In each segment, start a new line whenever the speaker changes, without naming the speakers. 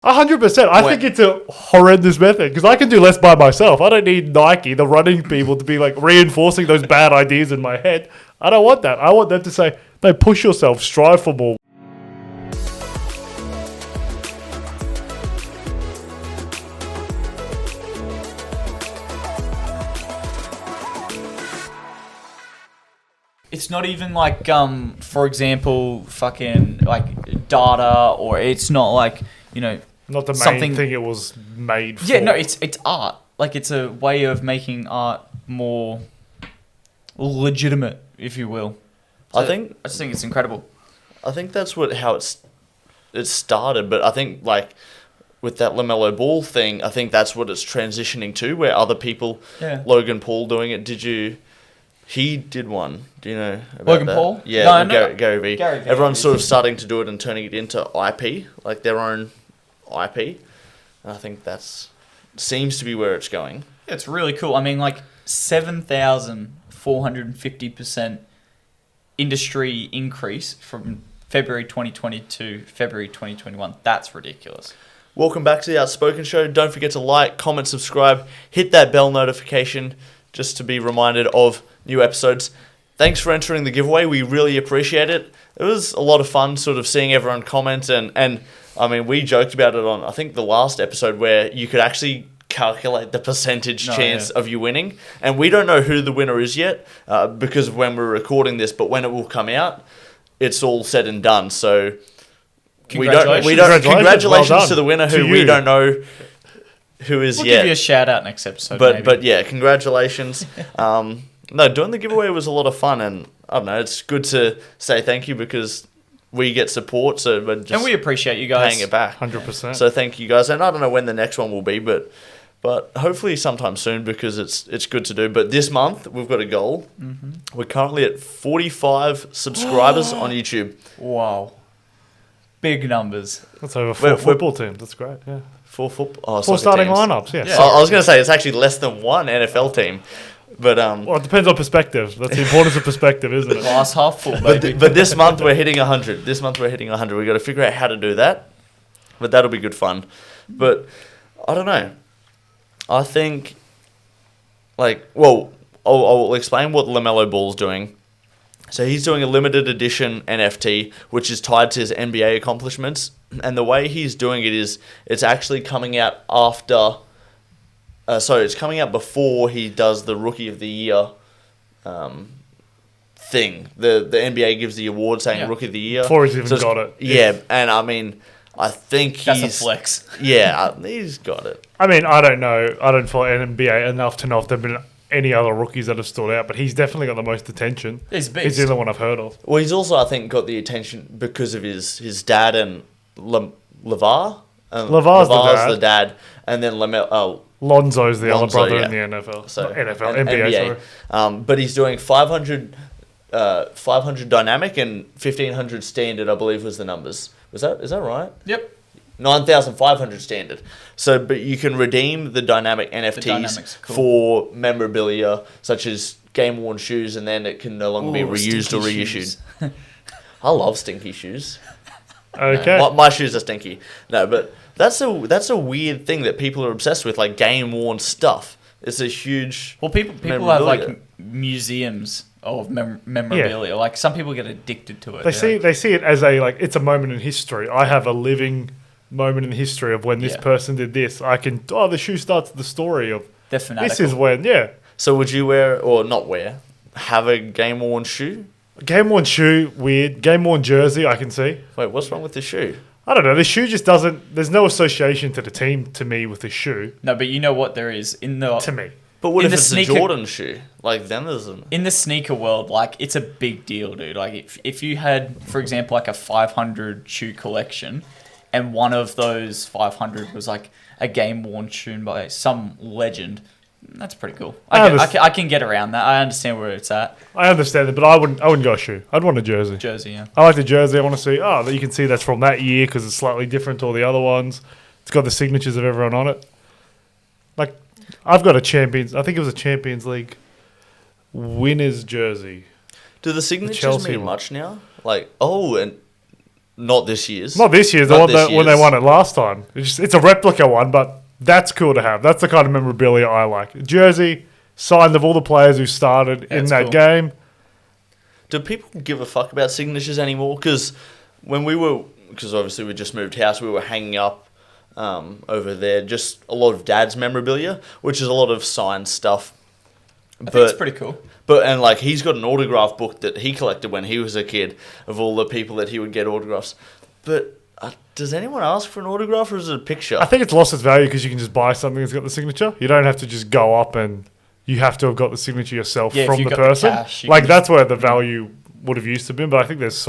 100%. I think it's a horrendous method because I can do less by myself. I don't need Nike, the running people, to be like reinforcing those bad ideas in my head. I don't want that. I want them to say, no, push yourself, strive for more.
It's not even like, for example, fucking like data, or it's not like, you know,
not the main thing it was made for.
Yeah, no, it's art. Like, it's a way of making art more legitimate, if you will. So I just think it's incredible.
I think that's how it started, but I think like with that Lamelo Ball thing, I think that's what it's transitioning to, where other people, Logan Paul doing it. He did one. Do you know about
Logan
that?
Paul?
Yeah,
No.
Gary Vee. Everyone's sort of starting to do it and turning it into IP, like their own IP. And I think seems to be where it's going.
Yeah, it's really cool. I mean, like 7,450% industry increase from February 2020 to February 2021. That's ridiculous.
Welcome back to the Outspoken Show. Don't forget to like, comment, subscribe, hit that bell notification just to be reminded of new episodes. Thanks for entering the giveaway. We really appreciate it. It was a lot of fun sort of seeing everyone comment and I mean, we joked about it on, I think, the last episode where you could actually calculate the percentage chance of you winning. And we don't know who the winner is yet because of when we're recording this, but when it will come out, it's all said and done. So congratulations to the winner who we don't know who is
we'll
yet.
We'll give you a shout out next episode.
But yeah, congratulations. No, doing the giveaway was a lot of fun, and I don't know, it's good to say thank you because we get support, so we're just
and we appreciate you guys
paying it back
100%.
So thank you guys, and I don't know when the next one will be, but hopefully sometime soon because it's good to do. But this month we've got a goal. Mm-hmm. We're currently at 45 subscribers on YouTube.
Wow, big numbers.
That's over 4 football teams. That's great. Yeah,
4 football.
4 starting lineups. Yeah.
I was going to say it's actually less than 1 NFL team. But
well, it depends on perspective. That's the importance of perspective, isn't it?
Glass half full, baby.
But this month we're hitting 100. We've got to figure out how to do that. But that'll be good fun. But I don't know. I think, I'll explain what Lamelo Ball's doing. So he's doing a limited edition NFT, which is tied to his NBA accomplishments. And the way he's doing it is it's actually coming out after... it's coming out before he does the Rookie of the Year thing. The NBA gives the award saying Rookie of the Year.
Before he's even got it.
Yeah, and I mean, I think
that's a flex.
Yeah, he's got it.
I mean, I don't know. I don't follow NBA enough to know if there have been any other rookies that have stood out, but he's definitely got the most attention.
He's big.
He's the only one I've heard of.
Well, he's also, I think, got the attention because of his dad and LeVar. LeVar's the dad. And then
Lonzo's the other brother in the NFL. NBA,
sorry. But he's doing 500 dynamic and 1,500 standard, I believe was the numbers. Is that right?
Yep.
9,500 standard. So, but you can redeem the dynamic NFTs for memorabilia, such as game-worn shoes, and then it can no longer be reused or reissued. I love stinky shoes.
Okay.
My shoes are stinky. No, but that's a weird thing that people are obsessed with, like game-worn stuff. It's a huge...
Well, people have, like, museums of memorabilia. Yeah. Like, some people get addicted to it.
They see it as it's a moment in history. I have a living moment in history of when this person did this. I can... Oh, the shoe starts the story of...
They're fanatical.
This is when,
So would you wear, or not wear, have a game-worn shoe?
Game-worn shoe, weird. Game-worn jersey, I can see.
Wait, what's wrong with the shoe?
I don't know. The shoe just doesn't... There's no association to the team, to me, with the shoe.
No, but you know what there is in the...
To me.
But what if it's a Jordan shoe? Like, then there's an...
In the sneaker world, like, it's a big deal, dude. Like, if you had, for example, like a 500 shoe collection, and one of those 500 was, like, a game-worn shoe by some legend... That's pretty cool. I can get around that. I understand where it's at.
I understand it, but I wouldn't go a shoe. I'd want a jersey.
Jersey, yeah.
I like the jersey. I want to see, that you can see that's from that year because it's slightly different to all the other ones. It's got the signatures of everyone on it. Like, I've got I think it was a Champions League winner's jersey.
Do the signatures mean much now? Like, and Not this year's.
Not this year's, the
Not
one
this
when they
year's.
won it last time. It's a replica one, but that's cool to have. That's the kind of memorabilia I like. Jersey, signed of all the players who started in
it's
that
cool.
game.
Do people give a fuck about signatures anymore? Because obviously we just moved house, we were hanging up over there just a lot of dad's memorabilia, which is a lot of signed stuff.
I think it's pretty cool.
And like he's got an autograph book that he collected when he was a kid of all the people that he would get autographs. But does anyone ask for an autograph or is it a picture?
I think it's lost its value because you can just buy something that's got the signature. You don't have to just go up and you have to have got the signature yourself
Yeah, if
from
you
the
got the
person.
cash, you
Like
can
that's where the value would have used to be. But I think there's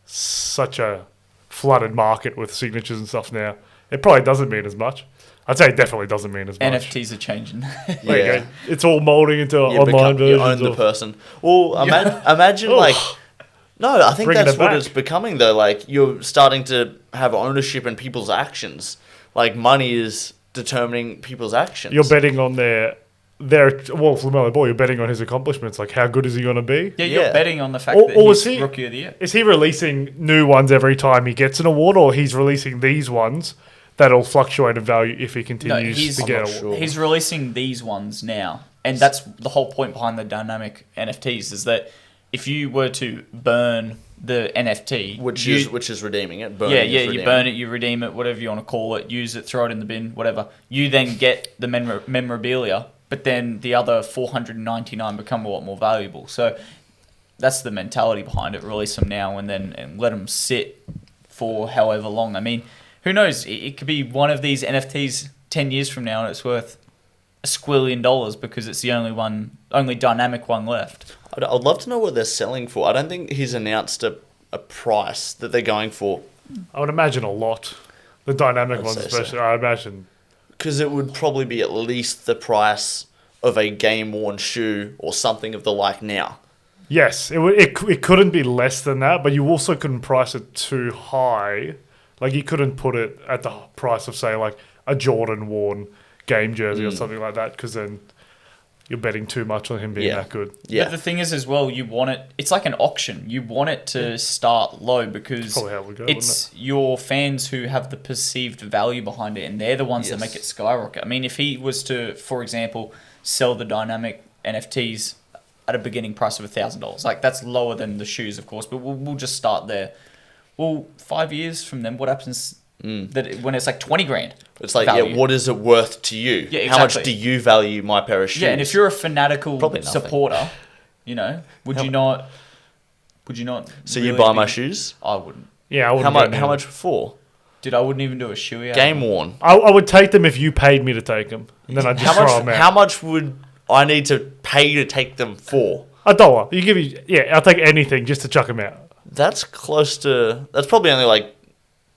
such a flooded market with signatures and stuff now. It probably doesn't mean as much. I'd say it definitely doesn't mean as much.
NFTs are changing.
There you go. It's all molding into
You
online
you
versions.
own the
of-
person. Well, imagine like... No, I think
Bringing
that's
it
what
back.
it's becoming though. Like you're starting to have ownership in people's actions. Like money is determining people's actions.
You're betting on their well, for Lamelo Ball, you're betting on his accomplishments. Like, how good is he going to be?
Yeah, you're
Yeah.
betting on the fact
Or-
that
or
he's
is he-
Rookie of the Year.
Is he releasing new ones every time he gets an award, or he's releasing these ones that'll fluctuate in value if he
No,
continues to get
not
awards?
sure.
he's releasing these ones now. And that's the whole point behind the dynamic NFTs is that if you were to burn the NFT...
which is redeeming it. Burning
Yeah,
is
you
redeeming.
burn it, you redeem it, whatever you want to call it, use it, throw it in the bin, whatever. You then get the memorabilia, but then the other 499 become a lot more valuable. So that's the mentality behind it. Release them now and let them sit for however long. I mean, who knows? It could be one of these NFTs 10 years from now and it's worth $1 squillion because it's the only dynamic one left.
I'd love to know what they're selling for. I don't think he's announced a price that they're going for.
I would imagine a lot. The dynamic
I'd
ones,
say so.
especially. I imagine.
Because it would probably be at least the price of a game-worn shoe or something of the like now.
Yes, it couldn't be less than that, but you also couldn't price it too high. Like, you couldn't put it at the price of, say, like a Jordan-worn game jersey or something like that, because then you're betting too much on him being that good.
Yeah.
But the thing is as well, you want it... It's like an auction. You want it to start low because
Probably how it would go,
it's your fans who have the perceived value behind it, and they're the ones that
Yes.
make it skyrocket. I mean, if he was to, for example, sell the dynamic NFTs at a beginning price of $1,000, like that's lower than the shoes, of course, but we'll just start there. Well, 5 years from then, what happens when it's like 20 grand?
It's like,
value?
what is it worth to you?
Yeah,
How much
exactly.
do you value my pair of shoes?
Yeah, and if you're a fanatical
Probably nothing.
supporter, would you not?
So you
really
buy my
be-
shoes?
I wouldn't.
Yeah, I
How
wouldn't.
much?
go
How
near
much for?
Dude, I wouldn't even do a shoey.
Game worn.
I would take them if you paid me to take them, and then I'd just throw them out.
How much would I need to pay to take them for?
$1. You give me, yeah, I'll take anything just to chuck them out.
That's close to. That's probably only like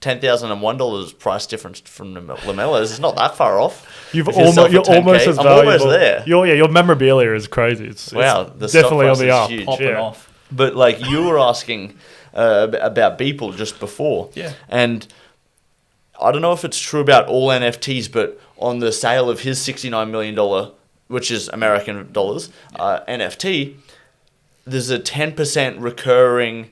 $10,001 price difference from Lamelo's. It's not that far off.
You're
If you're selling for
almost
10K,
as
I'm
valuable.
almost there.
Your memorabilia is crazy. It's
Wow, the stock
definitely on
price
the
is
up.
huge.
Popping
Yeah.
off.
But like you were asking about Beeple just before,
Yeah.
and I don't know if it's true about all NFTs, but on the sale of his $69 million, which is American dollars, NFT, there's a 10% recurring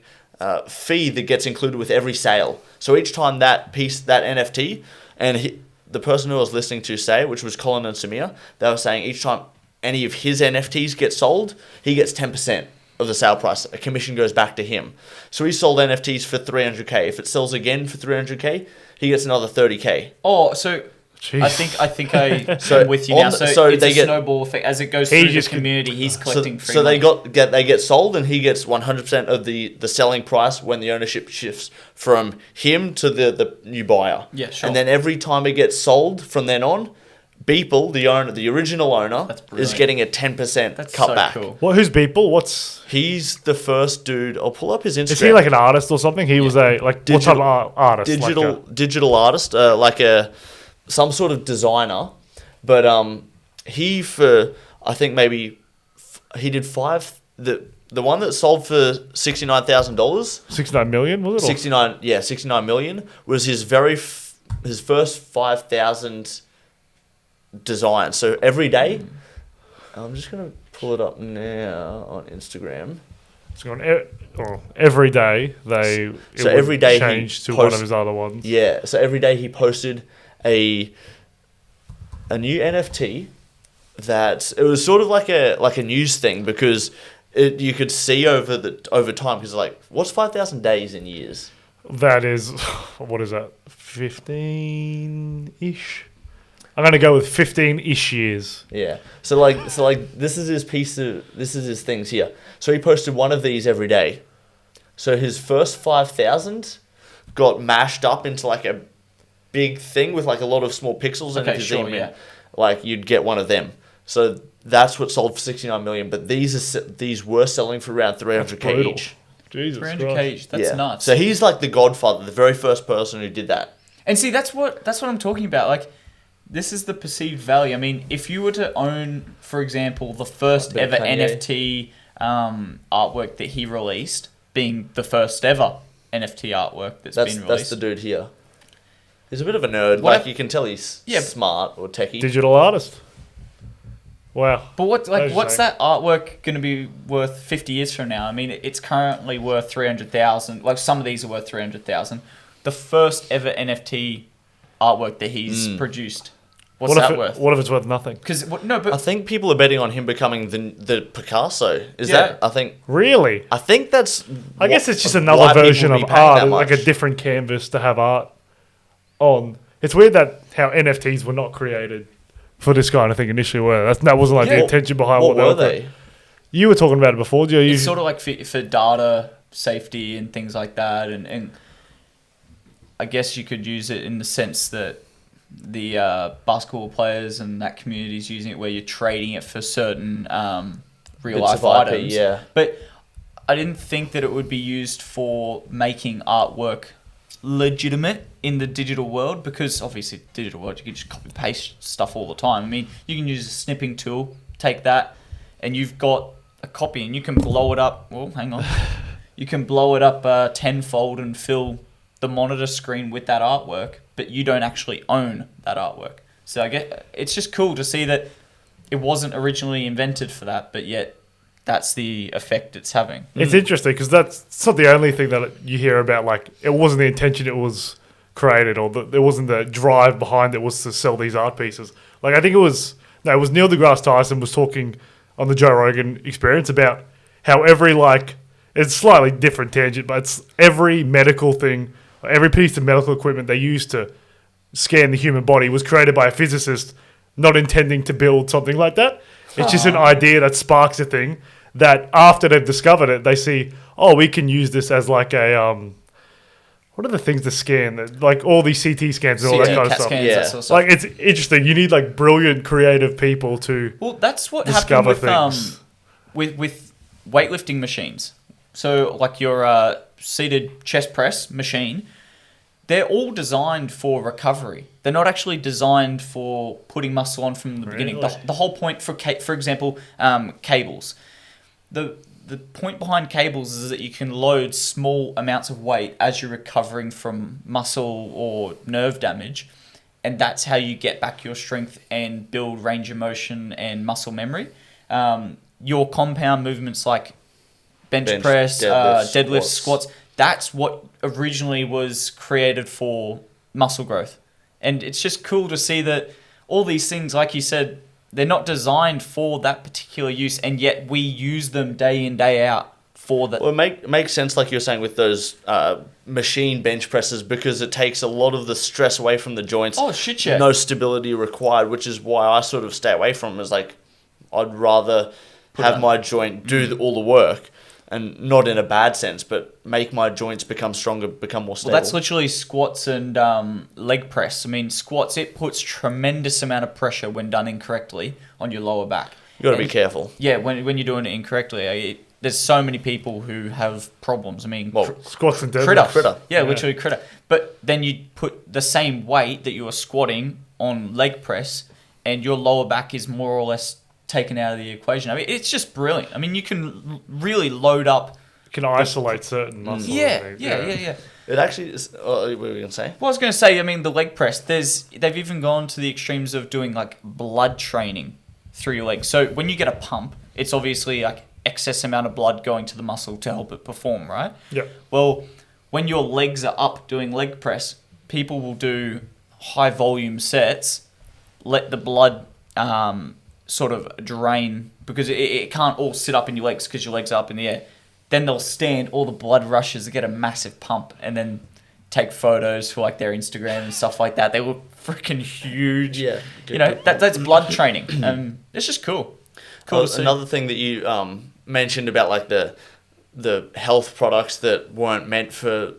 fee that gets included with every sale. So each time that NFT, and the person who I was listening to say, which was Colin and Samir, they were saying each time any of his NFTs get sold, he gets 10% of the sale price. A commission goes back to him. So he sold NFTs for 300K. If it sells again for 300K, he gets another 30K.
Oh, so
Jeez.
I think I'm
So
with you
on
now.
the-
So,
so
it's
they
a
get-
snowball effect as it goes
He
through the
just-
community. He's collecting free.
So they
money.
get sold, and he gets 100% of the selling price when the ownership shifts from him to the new buyer.
Yeah, sure.
And then every time it gets sold from then on, Beeple, the original owner,
That's
is
brilliant.
getting a 10%
That's
cut
so
back.
cool.
Who's Beeple? What's
He's the first dude. I'll pull up his Instagram.
is he like an artist or something? He was a what type of artist?
digital artist, some sort of designer, but he I think maybe he did the one that sold for $69,000,
69 million was it?
69 million was his his first 5,000 designs. So every day, I'm just gonna pull it up now on Instagram.
It's gone every day.
Every day he
change to one of his other ones.
Yeah. So every day he posted a new NFT that it was sort of like a news thing because you could see over time because like what's 5,000 days in years?
That is, what is that? 15-ish. I'm gonna go with 15-ish years.
Yeah. So like this is his things here. So he posted one of these every day. So his first 5,000 got mashed up into like a big thing with like a lot of small pixels, and like you'd get one of them. So that's what sold for 69 million. But these were selling for around 300k each.
Jesus
300k each. That's nuts.
So he's like the godfather, the very first person who did that.
And see, that's what I'm talking about. Like, this is the perceived value. I mean, if you were to own, for example, the first ever NFT artwork that he released, being the first ever NFT artwork that's been released.
That's the dude here. He's a bit of a nerd. Like, you can tell he's smart or techie.
Digital artist. Wow.
But what's that artwork going to be worth 50 years from now? I mean, it's currently worth 300,000. Like, some of these are worth 300,000. The first ever NFT artwork that he's produced. What's that worth?
What if it's worth nothing?
I think people are betting on him becoming the Picasso. I think.
Really?
I think that's.
I guess it's just another version of art, like a different canvas to have art on. It's weird that how NFTs were not created for this kind of thing initially. Were that wasn't like the intention behind what
were they?
You were talking about it before, Joe.
It's sort of like for data safety and things like that, and I guess you could use it in the sense that the basketball players and that community is using it where you're trading it for certain real life items.
Yeah.
But I didn't think that it would be used for making artwork legitimate in the digital world, because obviously digital world you can just copy paste stuff all the time. I mean, you can use a snipping tool, take that, and you've got a copy, and you can blow it up. Well, hang on, you can blow it up tenfold and fill the monitor screen with that artwork, but you don't actually own that artwork. So I get it's just cool to see that it wasn't originally invented for that, but yet that's the effect it's having.
It's interesting because that's not the only thing that you hear about. Like, it wasn't the intention it was created, or there wasn't the drive behind it was to sell these art pieces. Like, I think it was Neil deGrasse Tyson was talking on the Joe Rogan Experience about how it's slightly different tangent, but it's every medical thing, every piece of medical equipment they use to scan the human body was created by a physicist, not intending to build something like that. It's just an idea that sparks a thing that after they've discovered it, they see, we can use this as like a, what are the things to scan? Like all these CT scans and all that kind of stuff.
Scans, that sort of stuff.
Like, it's interesting. You need like brilliant, creative people to
that's what
discover
happened
things.
with weightlifting machines. So like your seated chest press machine, they're all designed for recovery. They're not actually designed for putting muscle on from the beginning. The whole point for example, cables. The point behind cables is that you can load small amounts of weight as you're recovering from muscle or nerve damage, and that's how you get back your strength and build range of motion and muscle memory. Your compound movements like bench press, deadlift, squats, that's what originally was created for muscle growth. And it's just cool to see that all these things, like you said, they're not designed for that particular use, and yet we use them day in, day out for that.
Well, it makes sense, like you're saying, with those machine bench presses, because it takes a lot of the stress away from the joints.
Oh, shit, yeah.
No stability required, which is why I sort of stay away from them. Is like, I'd rather have my joint do all the work, and not in a bad sense, but make my joints become stronger, become more stable.
Well, that's literally squats and leg press. I mean, squats, it puts tremendous amount of pressure when done incorrectly on your lower back.
You got to be careful.
Yeah, when you're doing it incorrectly, there's so many people who have problems. I mean,
squats and deadlifts.
Critter.
Yeah, literally critter. But then you put the same weight that you are squatting on leg press, and your lower back is more or less taken out of the equation. I mean, it's just brilliant. I mean, you can really load up.
You can isolate certain muscles.
Yeah.
It actually is. What were you going to say?
Well, I was going to say, I mean, the leg press, they've even gone to the extremes of doing like blood training through your legs. So when you get a pump, it's obviously like excess amount of blood going to the muscle to help it perform, right?
Yeah.
Well, when your legs are up doing leg press, people will do high volume sets, let the blood sort of drain because it can't all sit up in your legs because your legs are up in the air. Then they'll stand, all the blood rushes, get a massive pump, and then take photos for like their Instagram and stuff like that. They look freaking huge.
Yeah.
You know, that's blood training. It's just cool. Cool to see.
Another thing that you mentioned about like the health products that weren't meant for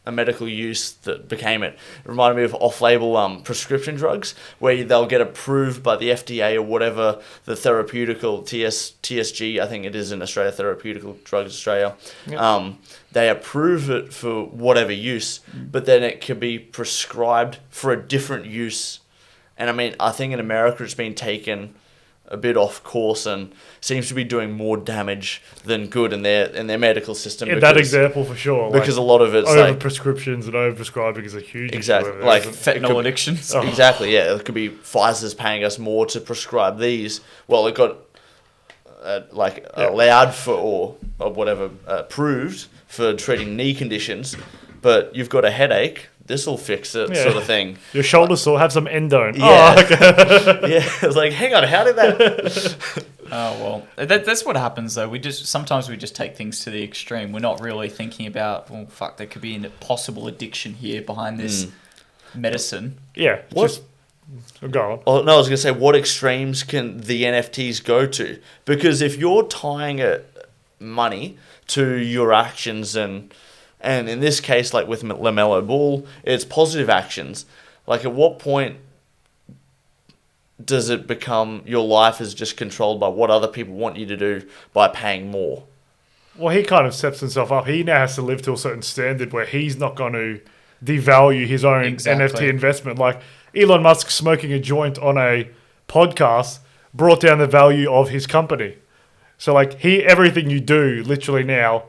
a medical use that became it. It reminded me of off-label prescription drugs where they'll get approved by the FDA or whatever, the therapeutical TSG, I think it is in Australia, Therapeutical Drugs Australia. Yep. They approve it for whatever use, but then it could be prescribed for a different use. And I mean, I think in America it's been taken a bit off course and seems to be doing more damage than good in their medical system.
In that example, for sure.
Because a lot of it's
over prescriptions and over prescribing is a huge
exactly
issue.
like
fentanyl addictions.
Exactly, yeah. It could be Pfizer's paying us more to prescribe these. Well, it got allowed for or whatever approved for treating knee conditions, but you've got a headache. This will fix it, sort of thing.
Your shoulder sore, have some endone.
Yeah.
Oh, okay.
Yeah, it's like, hang on, how did that?
Oh, well, that's what happens, though. Sometimes we just take things to the extreme. We're not really thinking about, well, fuck, there could be a possible addiction here behind this medicine.
Yeah. Go on.
Oh, no, I was going to say, what extremes can the NFTs go to? Because if you're tying money to your actions and in this case, like with Lamelo Ball, it's positive actions. Like, at what point does it become your life is just controlled by what other people want you to do by paying more?
Well, he kind of steps himself up. He now has to live to a certain standard where he's not going to devalue his own NFT investment. Like, Elon Musk smoking a joint on a podcast brought down the value of his company. So, like, everything you do, literally now,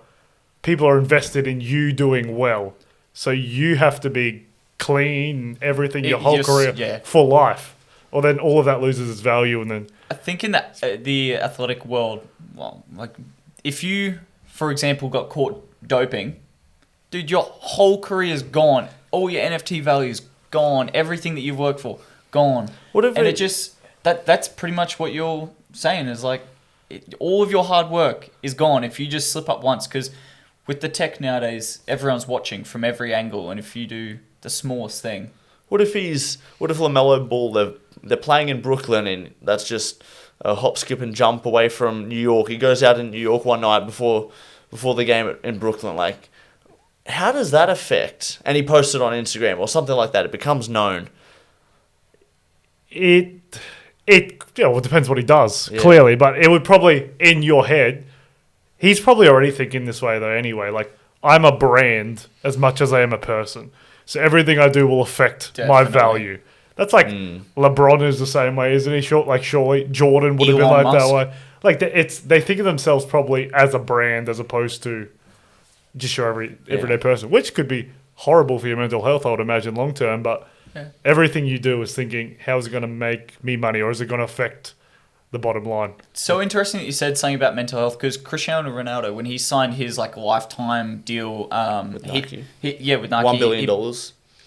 people are invested in you doing well. So you have to be clean, everything, your whole career, for life. Or then all of that loses its value. And then
I think in the athletic world, well, like if you, for example, got caught doping, dude, your whole career is gone. All your NFT value is gone. Everything that you've worked for, gone. That's pretty much what you're saying is like all of your hard work is gone if you just slip up once because with the tech nowadays, everyone's watching from every angle, and if you do the smallest thing,
what if Lamelo Ball they're playing in Brooklyn and that's just a hop, skip, and jump away from New York? He goes out in New York one night before the game in Brooklyn. Like, how does that affect? And he posts it on Instagram or something like that. It becomes known.
It depends what he does clearly, but it would probably in your head. He's probably already thinking this way, though, anyway. Like, I'm a brand as much as I am a person. So everything I do will affect my value. That's like LeBron is the same way, isn't he? Surely Jordan would have been like that way. Like, they think of themselves probably as a brand as opposed to just your everyday person, which could be horrible for your mental health, I would imagine, long term. But everything you do is thinking, how is it going to make me money or is it going to affect the bottom line?
So interesting that you said something about mental health because Cristiano Ronaldo, when he signed his like lifetime deal, with Nike, with Nike,
$1 billion,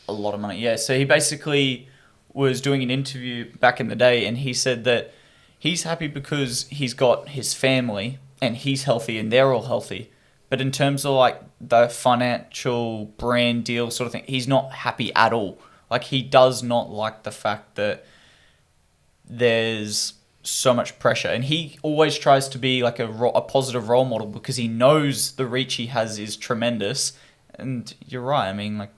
a lot of money. Yeah, so he basically was doing an interview back in the day, and he said that he's happy because he's got his family and he's healthy and they're all healthy. But in terms of like the financial brand deal sort of thing, he's not happy at all. Like he does not like the fact that there's so much pressure, and he always tries to be like a positive role model because he knows the reach he has is tremendous. And you're right. I mean, like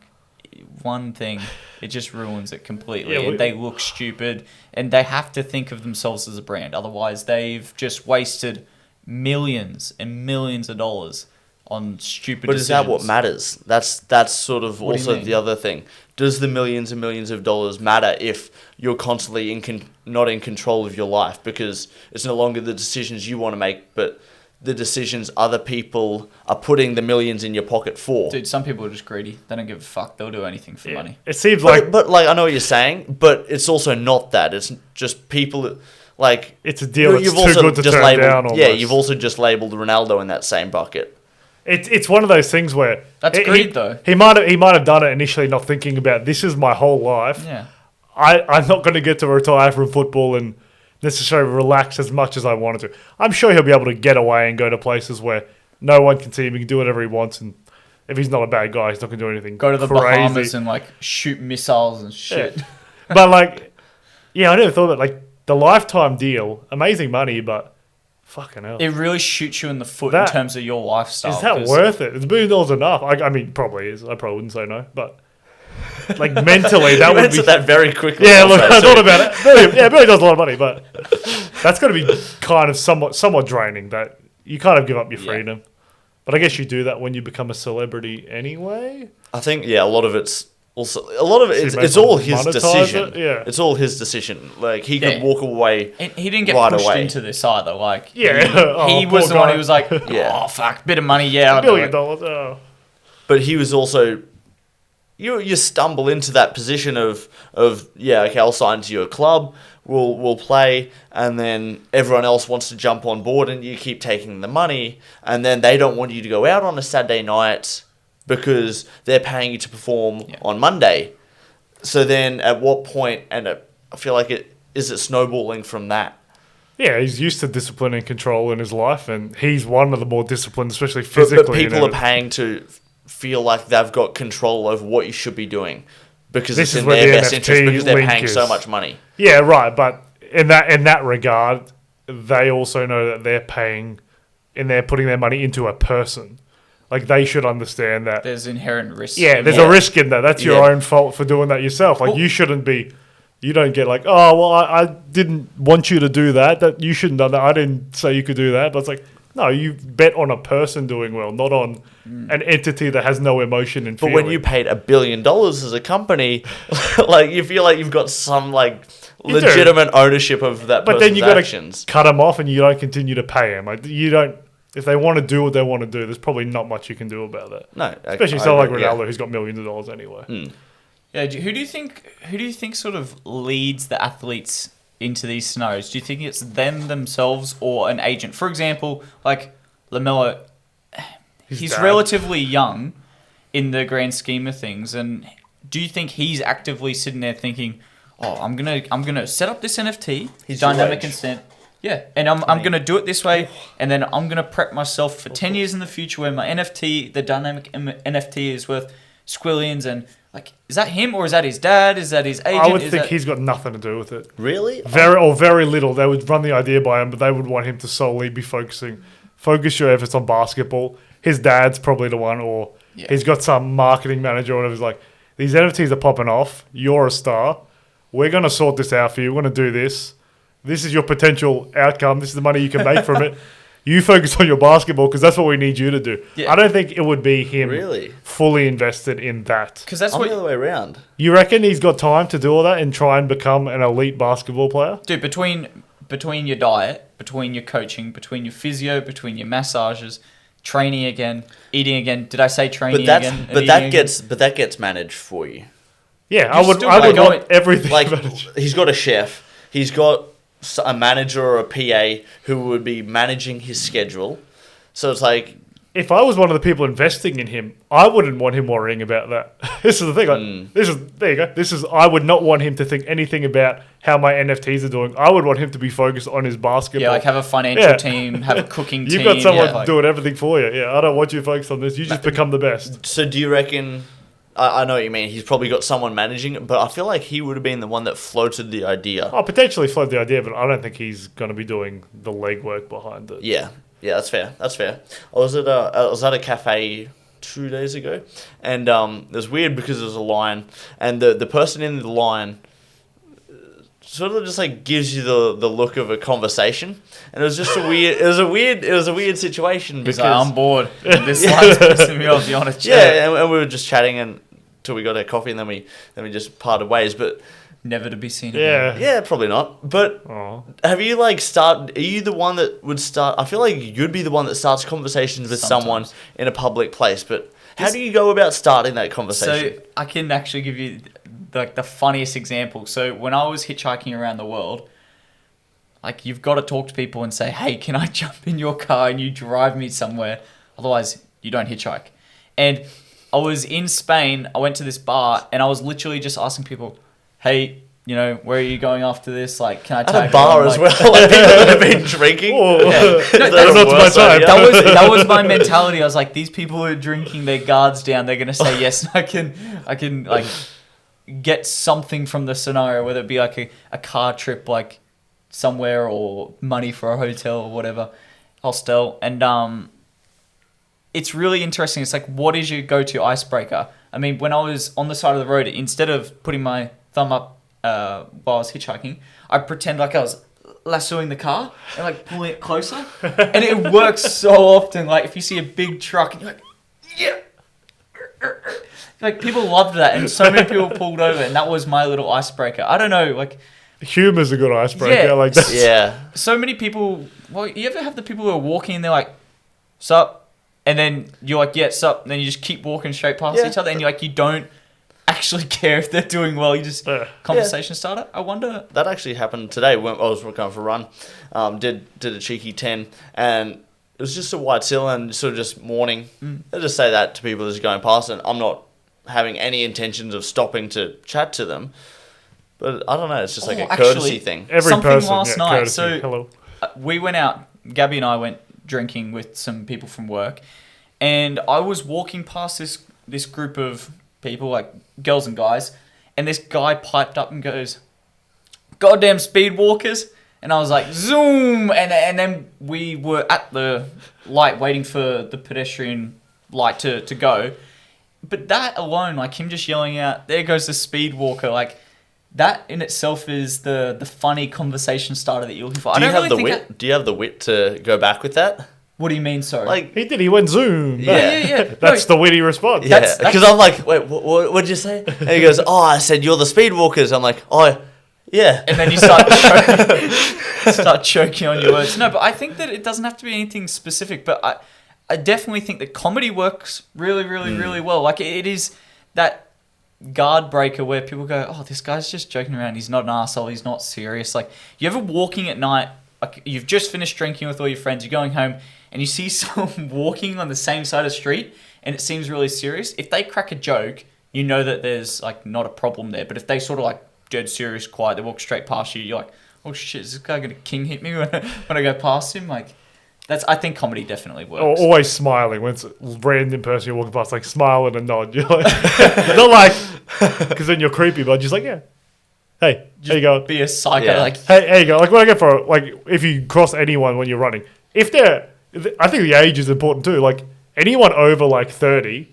one thing, it just ruins it completely, and they look stupid, and they have to think of themselves as a brand. Otherwise, they've just wasted millions and millions of dollars on stupid decisions.
But is that what matters? That's sort of also the other thing. Does the millions and millions of dollars matter if you're constantly not in control of your life? Because it's no longer the decisions you want to make, but the decisions other people are putting the millions in your pocket for.
Dude, some people are just greedy. They don't give a fuck. They'll do anything for money.
It seems like...
But like, I know what you're saying, but it's also not that. It's just people... Like
It's a deal that's too good to turn
labeled,
down. Almost.
yeah, you've also just labeled Ronaldo in that same bucket.
It's one of those things where
That's greed, though.
He might have done it initially, not thinking about this is my whole life.
Yeah.
I'm not going to get to retire from football and necessarily relax as much as I wanted to. I'm sure he'll be able to get away and go to places where no one can see him. He can do whatever he wants, and if he's not a bad guy, he's not going to do anything.
Go to the
crazy.
Bahamas and like shoot missiles and shit.
Yeah. But like, yeah, I never thought about like the lifetime deal. Amazing money, but fucking hell.
It really shoots you in the foot
That-
in terms of your lifestyle.
Is that
'cause
worth it? Is $1 billion enough? I mean, probably is. I probably wouldn't say no, but like mentally, that
You
would
answered
be.
that very quickly.
Yeah,
I'll
look,
say
I
too.
thought about it. $1 billion is a lot of money, but that's got to be kind of somewhat draining. That you kind of give up your
Yeah.
freedom. But I guess you do that when you become a celebrity anyway.
I think a lot of it's also it's
maybe
all his
monetize
decision.
it? Yeah.
It's all his decision. Like he could
Yeah.
walk away.
And he didn't get
Right
pushed
away.
into this either. Like,
Yeah.
he
Oh,
was
poor
the one
guy.
who was like,
Yeah.
oh, fuck, bit of money, yeah, I'll
$1
do
billion.
it.
Oh.
But he was also you stumble into that position of okay, I'll sign to your club, we'll play, and then everyone else wants to jump on board and you keep taking the money, and then they don't want you to go out on a Saturday night because they're paying you to perform on Monday. So then at what point, and I feel like it snowballing from that.
Yeah, he's used to discipline and control in his life, and he's one of the more disciplined, especially physically.
But people are paying to feel like they've got control over what you should be doing because
This
it's
is
in
where
their
the
best
NFT
interest because they're
link
paying
is.
so much money.
Yeah, right. But in that regard, they also know that they're paying, and they're putting their money into a person. Like they should understand that.
There's inherent risk.
Yeah, there's
Yeah.
a risk in that. That's your
Yeah.
own fault for doing that yourself. Like
Well-
you shouldn't be. You don't get like, oh well, I didn't want you to do that. That you shouldn't have done that. I didn't say you could do that. But it's like, no, you bet on a person doing well, not on an entity that has no emotion and
But
feeling.
when you paid $1 billion as a company, like you feel like you've got some like
You do.
legitimate ownership of that
but
person's
then you got
actions.
to cut them off, and you don't continue to pay them. Like you don't. If they want to do what they want to do, there's probably not much you can do about that.
No,
Especially
I
someone like
agree, yeah.
Ronaldo, who's got millions of dollars anyway.
Yeah, who do you think sort of leads the athletes into these scenarios? Do you think it's them themselves or an agent? For example, like Lamelo, he's
dad.
relatively young in the grand scheme of things, and do you think he's actively sitting there thinking, "Oh, I'm gonna set up this NFT,
He's your
dynamic
age.
consent, yeah, and I'm gonna do it this way, and then I'm gonna prep myself for 10 years in the future where my NFT, the dynamic NFT, is worth squillions." And like, is that him or is that his dad? Is that his agent?
I would
Is
think
that-
he's got nothing to do with it.
Really?
Very little. They would run the idea by him, but they would want him to solely be focus your efforts on basketball. His dad's probably the one, or
Yeah.
he's got some marketing manager or whatever. He's like, these NFTs are popping off. You're a star. We're going to sort this out for you. We're going to do this. This is your potential outcome. This is the money you can make from it. You focus on your basketball because that's what we need you to do.
Yeah.
I don't think it would be him
Really?
fully invested in that.
Because that's
I'm the
what,
other way around.
You reckon he's got time to do all that and try and become an elite basketball player?
dude. Between your diet, between your coaching, between your physio, between your massages, training again, eating again. Did I say training
But
again? and
that
eating again?
that gets managed for you.
Yeah,
You still
I
gotta
would
go
want
in-
everything.
Like
managed.
he's got a chef, he's got a manager or a PA who would be managing his schedule. So it's like
If I was one of the people investing in him, I wouldn't want him worrying about that. This is the thing. There you go. I would not want him to think anything about how my NFTs are doing. I would want him to be focused on his basketball.
Yeah, like have a financial
Yeah.
team, have a cooking team.
You've got someone
yeah, like-
doing everything for you. Yeah, I don't want you focused on this. You just become the best.
So do you reckon? I know what you mean. He's probably got someone managing it, but I feel like he would have been the one that floated the idea.
I'll potentially float the idea, but I don't think he's going to be doing the legwork behind it.
Yeah, that's fair. That's fair. I was at a cafe 2 days ago, and it was weird because there was a line, and the person in the line sort of just like gives you the look of a conversation, and it was just it was a weird situation
He's
because
like, I'm bored. This line's pissing me off. You want to chat?
yeah, and we were just chatting until we got our coffee, and then we just parted ways, but.
Never to be seen again.
Yeah.
Yeah, probably not. But
Aw.
have you are you the one that would start? I feel like you'd be the one that starts conversations with someone
Sometimes.
in a public place. But how do you go about starting that conversation?
So I can actually give you like the funniest example. So when I was hitchhiking around the world, like you've got to talk to people and say, hey, can I jump in your car and you drive me somewhere? Otherwise, you don't hitchhike. And I was in Spain. I went to this bar and I was literally just asking people, hey, you know, where are you going after this? Like, can I tag
At a bar
along?
as
Like,
well. Like people that have been drinking.
Oh,
That's
that's not
the
my
worst
time.
idea.
that was my mentality. I was like, these people are drinking their guards down. They're gonna say yes. I can like get something from the scenario, whether it be like a car trip, like somewhere, or money for a hotel or whatever, hostel. And it's really interesting. It's like, what is your go-to icebreaker? I mean, when I was on the side of the road, instead of putting my thumb up while I was hitchhiking, I pretend like I was lassoing the car and like pulling it closer, and it works so often. Like if you see a big truck and you're like, yeah, like people loved that, and so many people pulled over, and that was my little icebreaker. I don't know, like
Humor's a good icebreaker.
Yeah.
Like that.
Yeah.
so many people. Well, you ever have the people who are walking and they're like, sup, and then you're like, yeah, sup, and then you just keep walking straight past
Yeah.
each other, and you're like, you don't actually care if they're doing well. You just conversation starter. I wonder.
That actually happened today when I was going for a run. Did a cheeky 10, and it was just a white seal and sort of just morning. I just say that to people that's going past, and I'm not having any intentions of stopping to chat to them. But I don't know, it's just like
Oh,
a courtesy
actually-
thing.
Every
Something
person.
last night,
courtesy.
so-
Hello.
We went out. Gabby and I went drinking with some people from work, and I was walking past this group of people, like girls and guys, and this guy piped up and goes, "Goddamn speed walkers!" And I was like, "Zoom!" And then we were at the light waiting for the pedestrian light to go. But that alone, like him just yelling out, "There goes the speed walker!" Like that in itself is the funny conversation starter that you're looking for.
Do
I
you
don't
have
really
the
think
wit? Do you have the wit to go back with that?
What do you mean, sorry?
Like,
He did. He went Zoom.
yeah.
That's the witty response.
yeah,
That's-
because I'm like, wait, what did you say? And he goes, oh, I said you're the speed walkers. I'm like, oh, yeah.
And then you start choking on your words. No, but I think that it doesn't have to be anything specific. But I definitely think that comedy works really, really, really well. Like it is that guard breaker where people go, oh, this guy's just joking around. He's not an arsehole. He's not serious. Like you ever walking at night, like you've just finished drinking with all your friends, you're going home, and you see someone walking on the same side of the street, and it seems really serious. If they crack a joke, you know that there's like not a problem there. But if they sort of like dead serious, quiet, they walk straight past you, you're like, oh shit, is this guy gonna king hit me when I go past him? Like I think comedy definitely
Or
works.
always smiling when it's a random person you're walking past, like smile and a nod. You're like, not like, because then you're creepy, but just like, yeah, hey, how you going?
Be a psycho,
Yeah.
like
Hey, there you go. Like when I go for like, if you cross anyone when you're running, if they're, I think the age is important too. Like anyone over like 30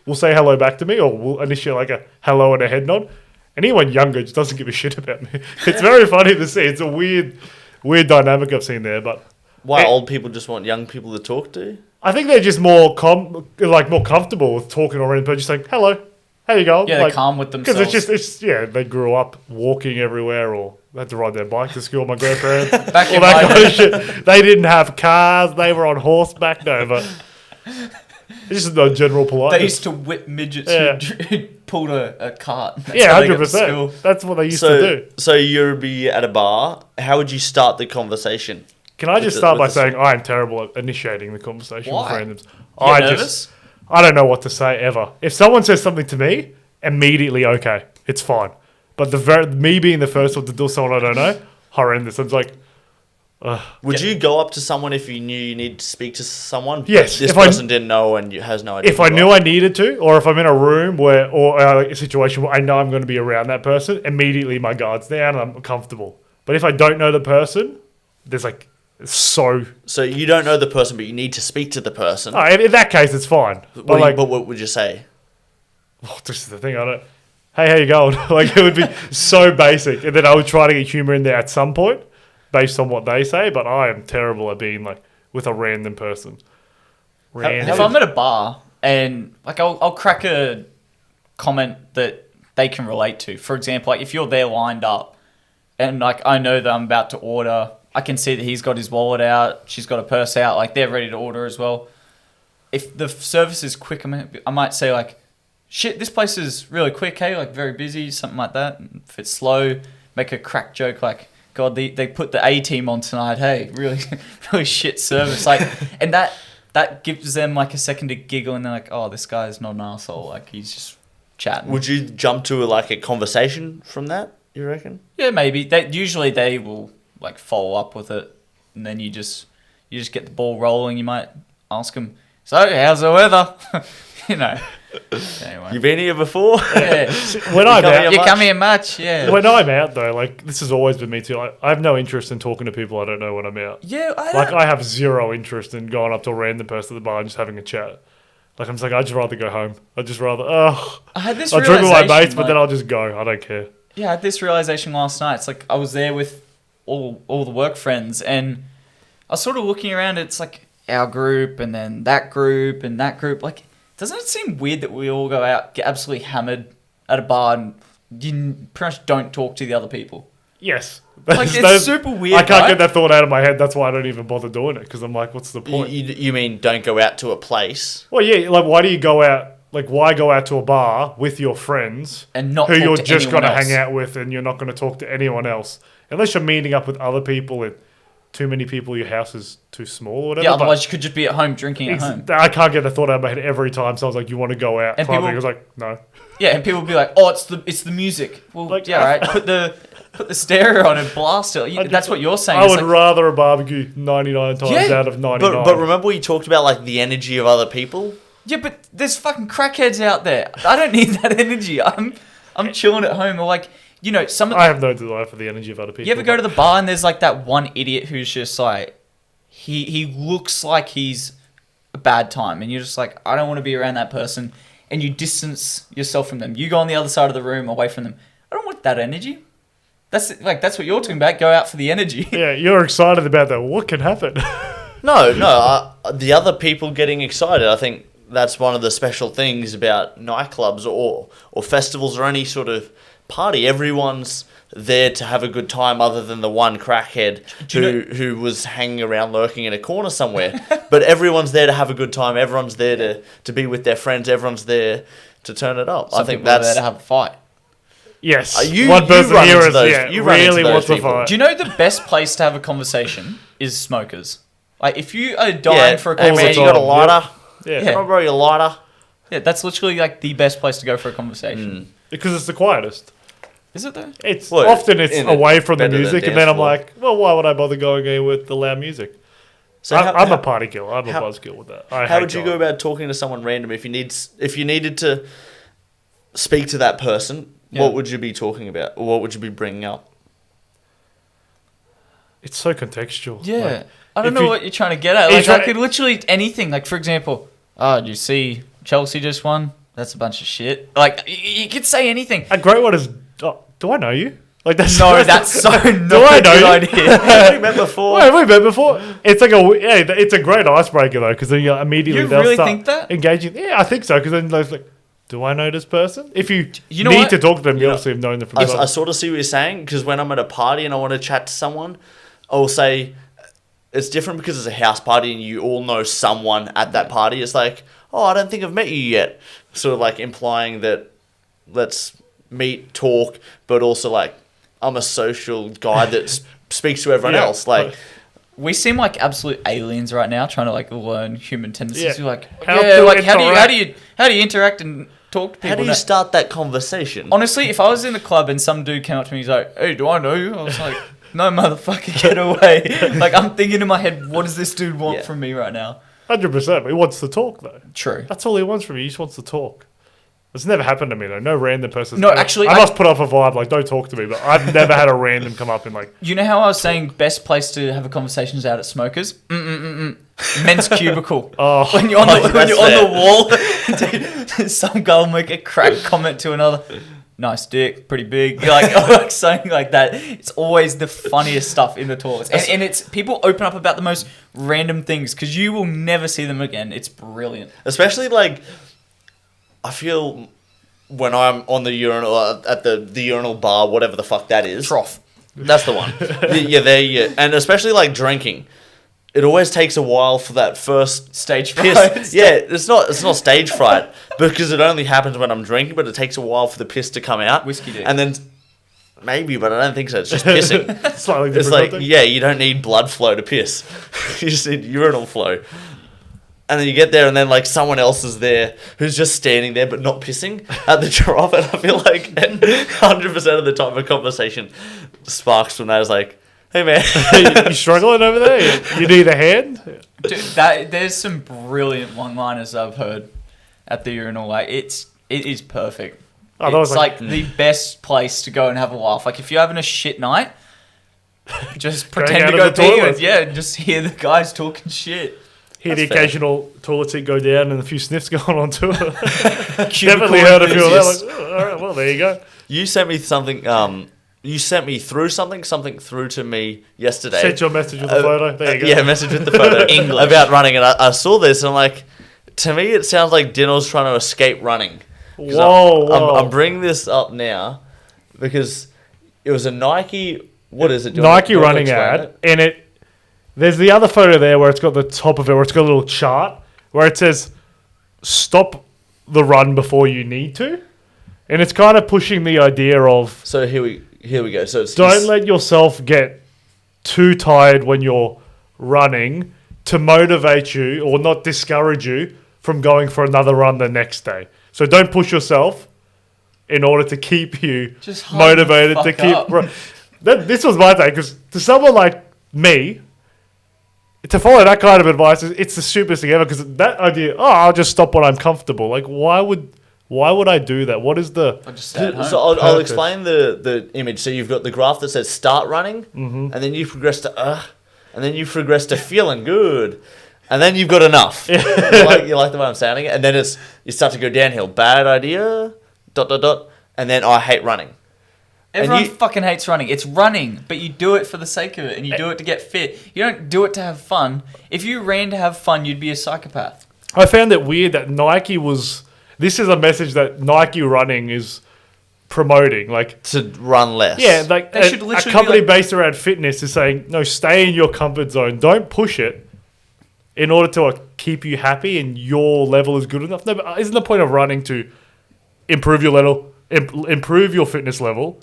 will say hello back to me, or will initiate like a hello and a head nod. Anyone younger just doesn't give a shit about me. It's very funny to see. It's a weird dynamic I've seen there, but
Why old people just want young people to talk to?
I think they're just more more comfortable with talking already, but just like hello, how you going?
yeah, they're calm with themselves.
Because it's they grew up walking everywhere, or they had to ride their bike to school. My grandparents,
Back
all
in
that
my
kind of shit. They didn't have cars; they were on horseback. No, but it's just no general
They
politeness.
used to whip midgets
Yeah.
who pulled a cart. That's
Yeah,
how they got to
100%.
school.
That's what they used to do.
So you'd be at a bar. How would you start the conversation?
Can I just
the-
start
with
by
the-
saying I am terrible at initiating the conversation
Why?
with randoms.
You get nervous?
I don't know what to say ever. If someone says something to me, immediately okay, it's fine. But me being the first one to do someone I don't know, horrendous. It's like,
Would you go up to someone if you knew you needed to speak to someone? but
Yes,
This
if I-
person didn't know and has no idea.
if I knew I needed to, or if I'm in a room or like a situation where I know I'm going to be around that person, immediately my guard's down and I'm comfortable. But if I don't know the person, there's like so.
So you don't know the person, but you need to speak to the person.
Oh, in that case, it's fine. But like,
But what would you say?
this is the thing. I don't. Hey, how you going? Like it would be so basic, and then I would try to get humor in there at some point, based on what they say. But I am terrible at being like with a random person. Random.
If I'm at a bar and like I'll crack a comment that they can relate to. For example, like if you're there lined up and like I know that I'm about to order, I can see that he's got his wallet out, she's got a purse out, like they're ready to order as well. If the service is quick, I might say like, shit, this place is really quick, hey, like very busy, something like that. If it's slow, make a crack joke like, God, they put the A team on tonight. Hey, really, really shit service. Like, and that gives them like a second to giggle, and they're like, oh, this guy's not an asshole. Like, he's just chatting.
Would you jump to like a conversation from that? You reckon?
Yeah, maybe. Usually they will like follow up with it, and then you just get the ball rolling. You might ask them, so how's the weather? You know. Anyway.
You been here before?
Yeah.
When I'm out,
You come here much? Yeah.
when I'm out though, like this has always been me too. Like, I have no interest in talking to people I don't know when I'm out.
Yeah,
I have zero interest in going up to a random person at the bar and just having a chat. Like I'm just like I'd just rather go home. I'd just rather
I had this
I'll drink with my
realization,
mates, but then I'll just go. I don't care.
Yeah, I had this realization last night. It's like I was there with all the work friends, and I was sort of looking around. It's like our group, and then that group, and that group. Like, doesn't it seem weird that we all go out, get absolutely hammered at a bar, and you pretty much don't talk to the other people?
Yes.
Like, it's super weird,
I can't
right?
get that thought out of my head. That's why I don't even bother doing it, because I'm like, what's the point?
You mean don't go out to a place?
Well, yeah, like why do you go out? Like, why go out to a bar with your friends
And not
who
talk
you're
to
just
anyone
going to
else?
hang out with, and you're not going to talk to anyone else? Unless you're meeting up with other people and too many people, your house is too small or whatever.
Yeah,
but
otherwise you could just be at home drinking at home.
I can't get the thought out of my head every time someone's like, you want to go out
And
clubbing?
people-
I was like, no.
Yeah, and people will be like, "Oh, it's the music." Well,
Like-
yeah, right. Put the stereo on and blast it. That's what you're saying.
I
It's
would
like,
rather a barbecue 99 times
Yeah,
out of 99.
But remember you talked about like the energy of other people?
yeah, but there's fucking crackheads out there. I don't need that energy. I'm chilling at home, or like, you know, some of
I have no desire for the energy of other people.
you ever go to the bar and there's like that one idiot who's just like, he looks like he's a bad time, and you're just like, I don't want to be around that person, and you distance yourself from them. You go on the other side of the room, away from them. I don't want that energy. That's what you're talking about. Go out for the energy.
Yeah, you're excited about that. What can happen?
No, the other people getting excited. I think that's one of the special things about nightclubs or festivals or any sort of party. Everyone's there to have a good time, other than the one crackhead who was hanging around lurking in a corner somewhere. But everyone's there to have a good time. Everyone's there to be with their friends. Everyone's there to turn it up.
Some
I think
people are there
that's
to have a fight.
Yes.
you run
here
into
is
those- you run into
really
those
wants to
people.
fight.
Do you know the best place to have a conversation is smokers? Like, if you are dying for a
Hey man,
conversation,
you got a lighter?
Yeah.
Yeah.
Can I borrow your lighter?
yeah, that's literally like the best place to go for a conversation.
Because it's the quietest.
Is it though?
It's
Well,
often it's
in
away from the
better than
music, and
dance
then I'm
floor.
like, well, why would I bother going in with the loud music?
So
I'm a party killer. I'm a
how-
buzzkill with that.
How would you go about talking to someone random if you needed to speak to that person?
Yeah.
What would you be talking about? Or what would you be bringing up?
It's so contextual.
Yeah.
Like,
I don't
if
know
you-
what you're trying to get at.
He's
Like, I
trying-
could literally anything. Like, for example, oh, do you see Chelsea just won? That's a bunch of shit. Like, you could say anything.
a great one is, oh, do I know you? Like that's
No, that's so not
I
a
know
good
you?
idea.
Have we met before?
Wait, have we met before? It's like it's a great icebreaker though, because then you immediately
You
they'll
really
start
think that?
engaging. Yeah, I think so. Because then they're like, do I know this person? If you,
You know
need
what?
to talk to them, you
know,
obviously have known them from.
I
before.
sort of see what you're saying, because when I'm at a party and I want to chat to someone, I'll say it's different because it's a house party and you all know someone at that party. It's like, oh, I don't think I've met you yet. Sort of like implying that let's meet, talk, but also like I'm a social guy that speaks to everyone
Yeah,
else. Like,
We seem like absolute aliens right now, trying to like learn human tendencies.
Yeah.
We're like,
How
yeah,
to
like how
interact.
do you interact and talk to people?
how do you
now?
start that conversation?
Honestly, if I was in a club and some dude came up to me, he's like, "Hey, do I know you?" I was like, "No, motherfucker, get away!" Like, I'm thinking in my head, what does this dude want
Yeah.
from me right now?
100%. He wants to talk though.
True.
That's all he wants from you. He just wants to talk. It's never happened to me though. No random person.
No, actually,
I
I-
must put off a vibe like, don't talk to me. But I've never had a random come up and like,
You know how I was saying best place to have a conversation is out at smokers? Men's cubicle.
oh,
When you're on
Oh,
the, when
that's
you're on
fair.
the wall, dude, some guy will make a crack comment to another. Nice dick, pretty big. Like something like that. It's always the funniest stuff in the talks, and it's people open up about the most random things because you will never see them again. It's brilliant.
Especially like, I feel when I'm on the urinal at the urinal bar, whatever the fuck that is.
Trough.
That's the one. Yeah, there you. And especially like drinking, it always takes a while for that first
Stage
piss.
fright.
Yeah, it's not stage fright because it only happens when I'm drinking, but it takes a while for the piss to come out.
Whiskey dick.
And then Maybe, but I don't think so. It's just pissing.
Slightly
It's
different.
like, yeah, you don't need blood flow to piss. You just need urinal flow. And then you get there and then like someone else is there who's just standing there but not pissing at the drop. And I feel like 100% of the time a conversation sparks from that. It's like, hey man.
You struggling over there? You need a hand?
Dude, there's some brilliant one-liners I've heard at the urinal. Like it is perfect.
Oh, that was
It's like the best place to go and have a laugh. Like if you're having a shit night, just pretend
out
to
of
go
the
pee
toilet.
and just hear the guys talking shit.
Hear
That's
the
fair.
occasional toilet seat go down and a few sniffs going on too.
Cubicle
Definitely heard a few of that.
enthusiasts.
Like, oh, all right, well, there you go.
You sent me something. You sent me through something through to me yesterday.
Sent your message with the photo. There you go.
Yeah, message with the photo.
English.
About running. And I saw this and I'm like, to me, it sounds like Dino's trying to escape running. 'Cause
Whoa.
I'm bringing this up now because it was a Nike. What is it? Do you
Nike
want to
running
explain
ad, and there's the other photo there where it's got the top of it, where it's got a little chart where it says, "Stop the run before you need to," and it's kind of pushing the idea of
So here we go. So it's
don't let yourself get too tired when you're running to motivate you or not discourage you from going for another run the next day. So don't push yourself in order to keep you
Just harden the
motivated to
fuck
keep.
up.
This was my take, because to someone like me, to follow that kind of advice, it's the stupidest thing ever. Because that idea, I'll just stop when I'm comfortable. Like, why would I do that? What is the?
I just stay at home.
So I'll
Purpose.
explain the image. So you've got the graph that says start running, and then you progress to and then you progress to feeling good, and then you've got enough. you like the way I'm sounding it, and then you start to go downhill. Bad idea. ... And then I hate running.
Everyone
you-
fucking hates running. It's running, but you do it for the sake of it, and you do it to get fit. You don't do it to have fun. If you ran to have fun, you'd be a psychopath.
I found it weird that Nike was. This is a message that Nike running is promoting. Like,
To run less.
yeah, like
They should
a
literally
company
be like-
based around fitness is saying, no, stay in your comfort zone. Don't push it in order to keep you happy and your level is good enough. No, but isn't the point of running to improve your level, improve your fitness level,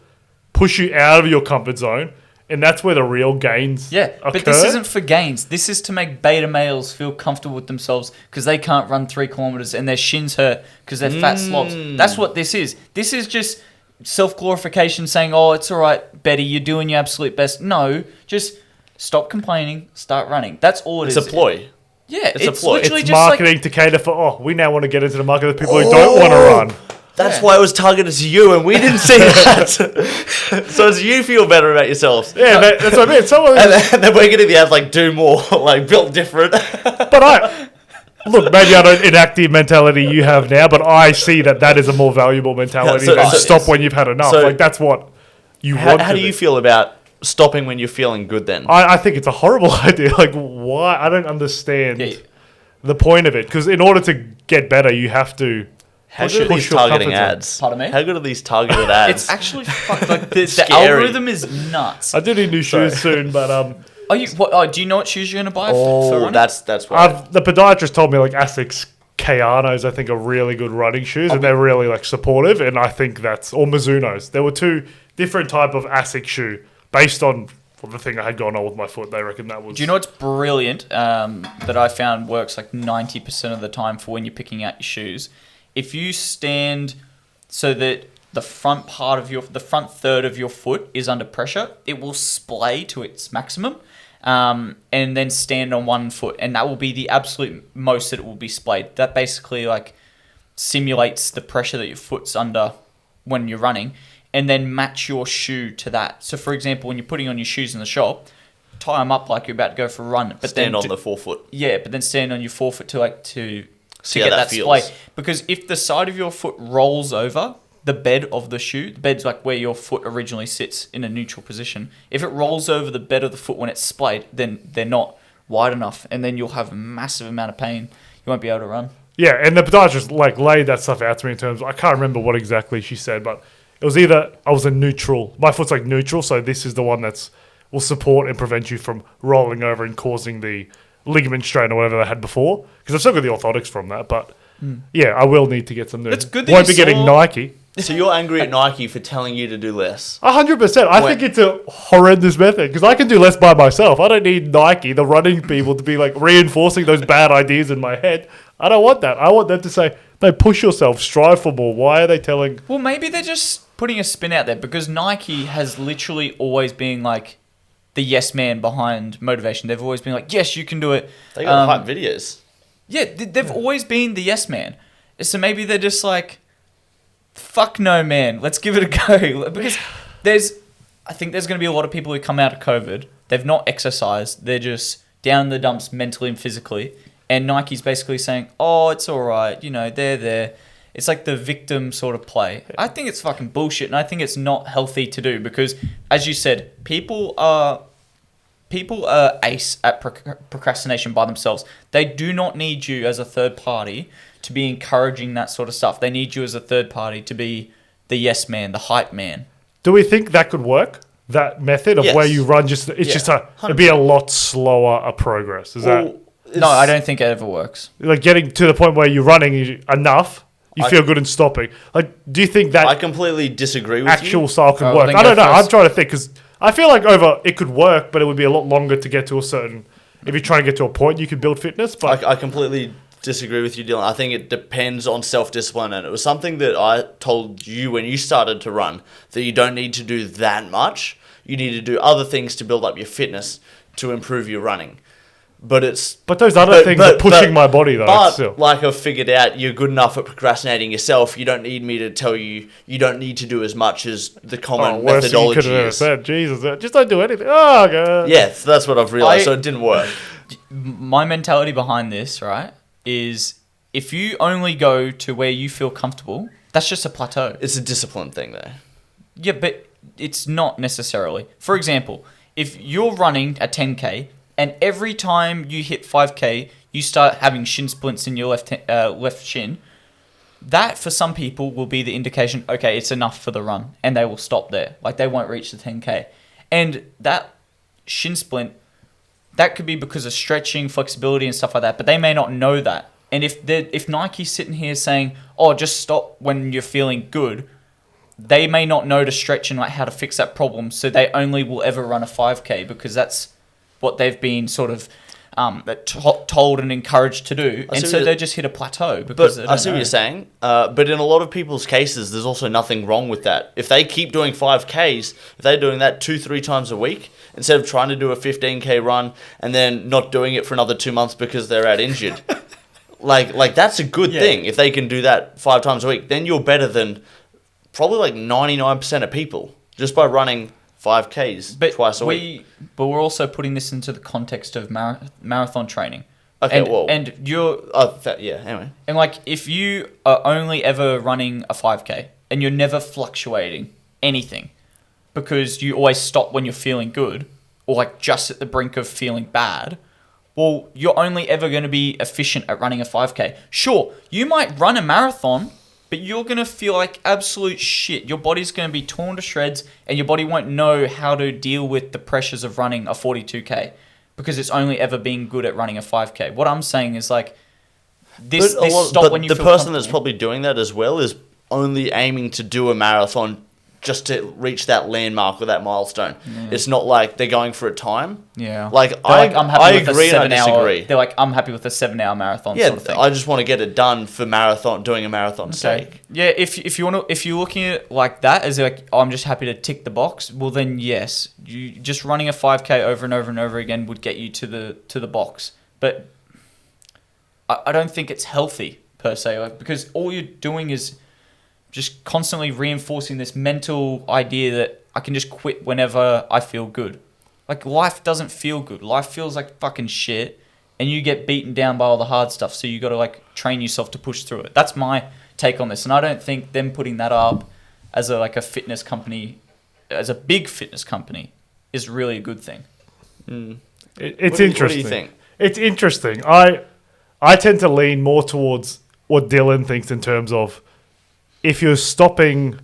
push you out of your comfort zone, and that's where the real gains
Yeah,
occur?
but this isn't for gains. This is to make beta males feel comfortable with themselves because they can't run 3 kilometers and their shins hurt because they're fat slobs. That's what this is. This is just self-glorification saying, oh, it's all right, Betty, you're doing your absolute best. No, just stop complaining, start running. That's all it
It's
is.
a ploy.
Yeah,
It's a
it's
ploy.
literally
It's
just
marketing
like...
to cater for, we now want to get into the market of people who don't want to run.
That's
Yeah.
why it was targeted to you, and we didn't see that. So as you feel better about yourselves.
Yeah, that's what I mean. Someone
And then we're getting the ads like do more, like built different.
But look, maybe I don't enact the mentality you have now, but I see that is a more valuable mentality
Yeah,
than
so-
stop when you've had enough.
so-
like, that's what you
How,
want.
how
to
do you feel about stopping when you're feeling good then?
I think it's a horrible idea. Like, why? I don't understand
Yeah.
the point of it. Because in order to get better, you have to.
How
push
good are these
your
targeting
comfort zone.
ads?
Pardon me?
How good are these targeted ads?
It's actually fucked. Like, the
Scary.
algorithm is nuts.
I do need new shoes soon, but
Do you know what shoes you're going to buy for
oh,
running?
that's why.
the podiatrist told me like Asics Kayanos, I think, are really good running shoes, and they're really like supportive. And I think or Mizuno's. There were 2 different type of Asics shoe based on the thing I had going on with my foot. They reckon that was.
Do you know what's brilliant that I found works like 90% of the time for when you're picking out your shoes? If you stand so that the front third of your foot is under pressure, it will splay to its maximum, and then stand on one foot, and that will be the absolute most that it will be splayed. That basically like simulates the pressure that your foot's under when you're running, and then match your shoe to that. So, for example, when you're putting on your shoes in the shop, tie them up like you're about to go for a run, but
Stand
then
on the forefoot.
yeah, but then stand on your forefoot to
See
get
how
that
that
splay.
feels.
Because if the side of your foot rolls over the bed of the shoe, the bed's like where your foot originally sits in a neutral position. If it rolls over the bed of the foot when it's splayed, then they're not wide enough, and then you'll have a massive amount of pain. You won't be able to run.
Yeah, and the podiatrist like laid that stuff out to me in terms. I can't remember what exactly she said, but it was either I was a neutral. My foot's like neutral, so this is the one will support and prevent you from rolling over and causing the ligament strain or whatever they had before. Because I've still got the orthotics from that, but yeah, I will need to get some new.
It's good that
Won't
you
be getting
saw-
Nike.
So you're angry at Nike for telling you to do less?
100%. I think it's a horrendous method because I can do less by myself. I don't need Nike, the running people, to be like reinforcing those bad ideas in my head. I don't want that. I want them to say, no, push yourself, strive for more. Why are they telling...
Well, maybe they're just putting a spin out there because Nike has literally always been like the yes man behind motivation. They've always been like, yes, you can do it.
They got hype videos.
Yeah, they've always been the yes man. So maybe they're just like, fuck no, man. Let's give it a go. Because I think there's going to be a lot of people who come out of COVID. They've not exercised. They're just down in the dumps mentally and physically. And Nike's basically saying, oh, it's all right. You know, they're there. It's like the victim sort of play. I think it's fucking bullshit. And I think it's not healthy to do because, as you said, people are ace at procrastination by themselves. They do not need you as a third party to be encouraging that sort of stuff. They need you as a third party to be the yes man, the hype man.
Do we think that could work? That method of where you run it'd be a lot slower a progress. Is that?
No, I don't think it ever works.
Like getting to the point where you're running enough, you feel good in stopping. Like, do you think that
I completely disagree with
actual style could
Oh,
work?
then
I don't
go
know.
first.
I'm trying to think because I feel like it could work, but it would be a lot longer to get to a certain. If you're trying to get to a point, you could build fitness. But
I completely disagree with you, Dylan. I think it depends on self-discipline, and it was something that I told you when you started to run, that you don't need to do that much. You need to do other things to build up your fitness to improve your running. But
those other things are pushing my body though.
But
still.
like I've figured out, you're good enough at procrastinating yourself. You don't need me to tell you. You don't need to do as much as the common
Worst thing you
methodology
could have ever
is.
said. Jesus, just don't do anything. Oh god.
Yeah, so that's what I've realized. So it didn't work.
My mentality behind this, right, is if you only go to where you feel comfortable, that's just a plateau.
It's a discipline thing, though.
Yeah, but it's not necessarily. For example, if you're running a 10K and every time you hit 5K, you start having shin splints in your left shin, that for some people will be the indication, okay, it's enough for the run, and they will stop there. Like, they won't reach the 10K. And that shin splint, that could be because of stretching, flexibility, and stuff like that, but they may not know that. And if Nike's sitting here saying, oh, just stop when you're feeling good, they may not know to stretch and like how to fix that problem, so they only will ever run a 5K because that's what they've been sort of told and encouraged to do, and so they just hit a plateau because
I see what you're saying. But in a lot of people's cases, there's also nothing wrong with that. If they keep doing 5Ks, if they're doing that 2-3 times a week, instead of trying to do a 15K run and then not doing it for another 2 months because they're out injured, like that's a good thing. If they can do that 5 times a week, then you're better than probably like 99% of people just by running 5Ks twice a week.
But we're also putting this into the context of marathon training.
Okay,
and you're
anyway.
And like, if you are only ever running a 5K and you're never fluctuating anything because you always stop when you're feeling good or like just at the brink of feeling bad, well, you're only ever going to be efficient at running a 5K. Sure, you might run a marathon, but you're going to feel like absolute shit. Your body's going to be torn to shreds and your body won't know how to deal with the pressures of running a 42K because it's only ever been good at running a 5K. What I'm saying is like, this stop when you feel
the person that's
comfortable.
probably doing that as well is only aiming to do a marathon just to reach that landmark or that milestone. Yeah. It's not like they're going for a time.
Yeah.
Like, I'm happy with agree and I disagree.
They're like, I'm happy with a 7-hour marathon
sort
of thing.
I just want to get it done for doing a marathon's sake.
Yeah, if you're looking at it like that, as like, oh, I'm just happy to tick the box, well then yes, you just running a 5K over and over and over again would get you to the box. But I don't think it's healthy per se, like, because all you're doing is just constantly reinforcing this mental idea that I can just quit whenever I feel good. Like, life doesn't feel good. Life feels like fucking shit, and you get beaten down by all the hard stuff, so you got to, like, train yourself to push through it. That's my take on this, and I don't think them putting that up as a fitness company, as a big fitness company, is really a good thing.
It's interesting.
What do you think?
It's interesting. I tend to lean more towards what Dylan thinks in terms of, if you're stopping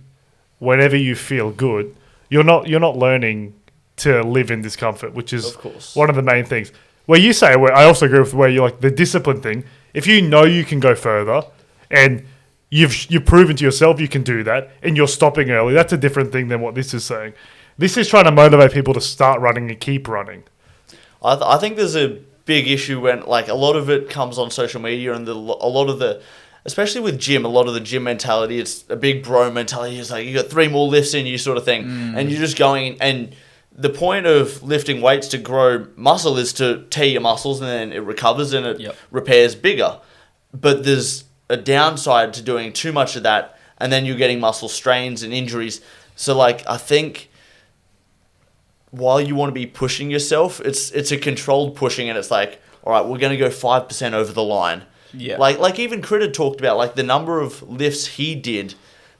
whenever you feel good, you're not learning to live in discomfort, which is one of the main things. Where you say, where I also agree with where you're like the discipline thing. If you know you can go further and you've proven to yourself you can do that, and you're stopping early. That's a different thing than what this is saying. This is trying to motivate people to start running and keep running.
I think there's a big issue when like a lot of it comes on social media and a lot of the, especially with gym, a lot of the gym mentality, it's a big bro mentality. It's like you got 3 more lifts in you sort of thing, and you're just going. And the point of lifting weights to grow muscle is to tear your muscles, and then it recovers and it repairs bigger. But there's a downside to doing too much of that, and then you're getting muscle strains and injuries. So like I think, while you want to be pushing yourself, it's a controlled pushing, and it's like, all right, we're going to go 5% over the line.
Yeah.
Like even Critter talked about like the number of lifts he did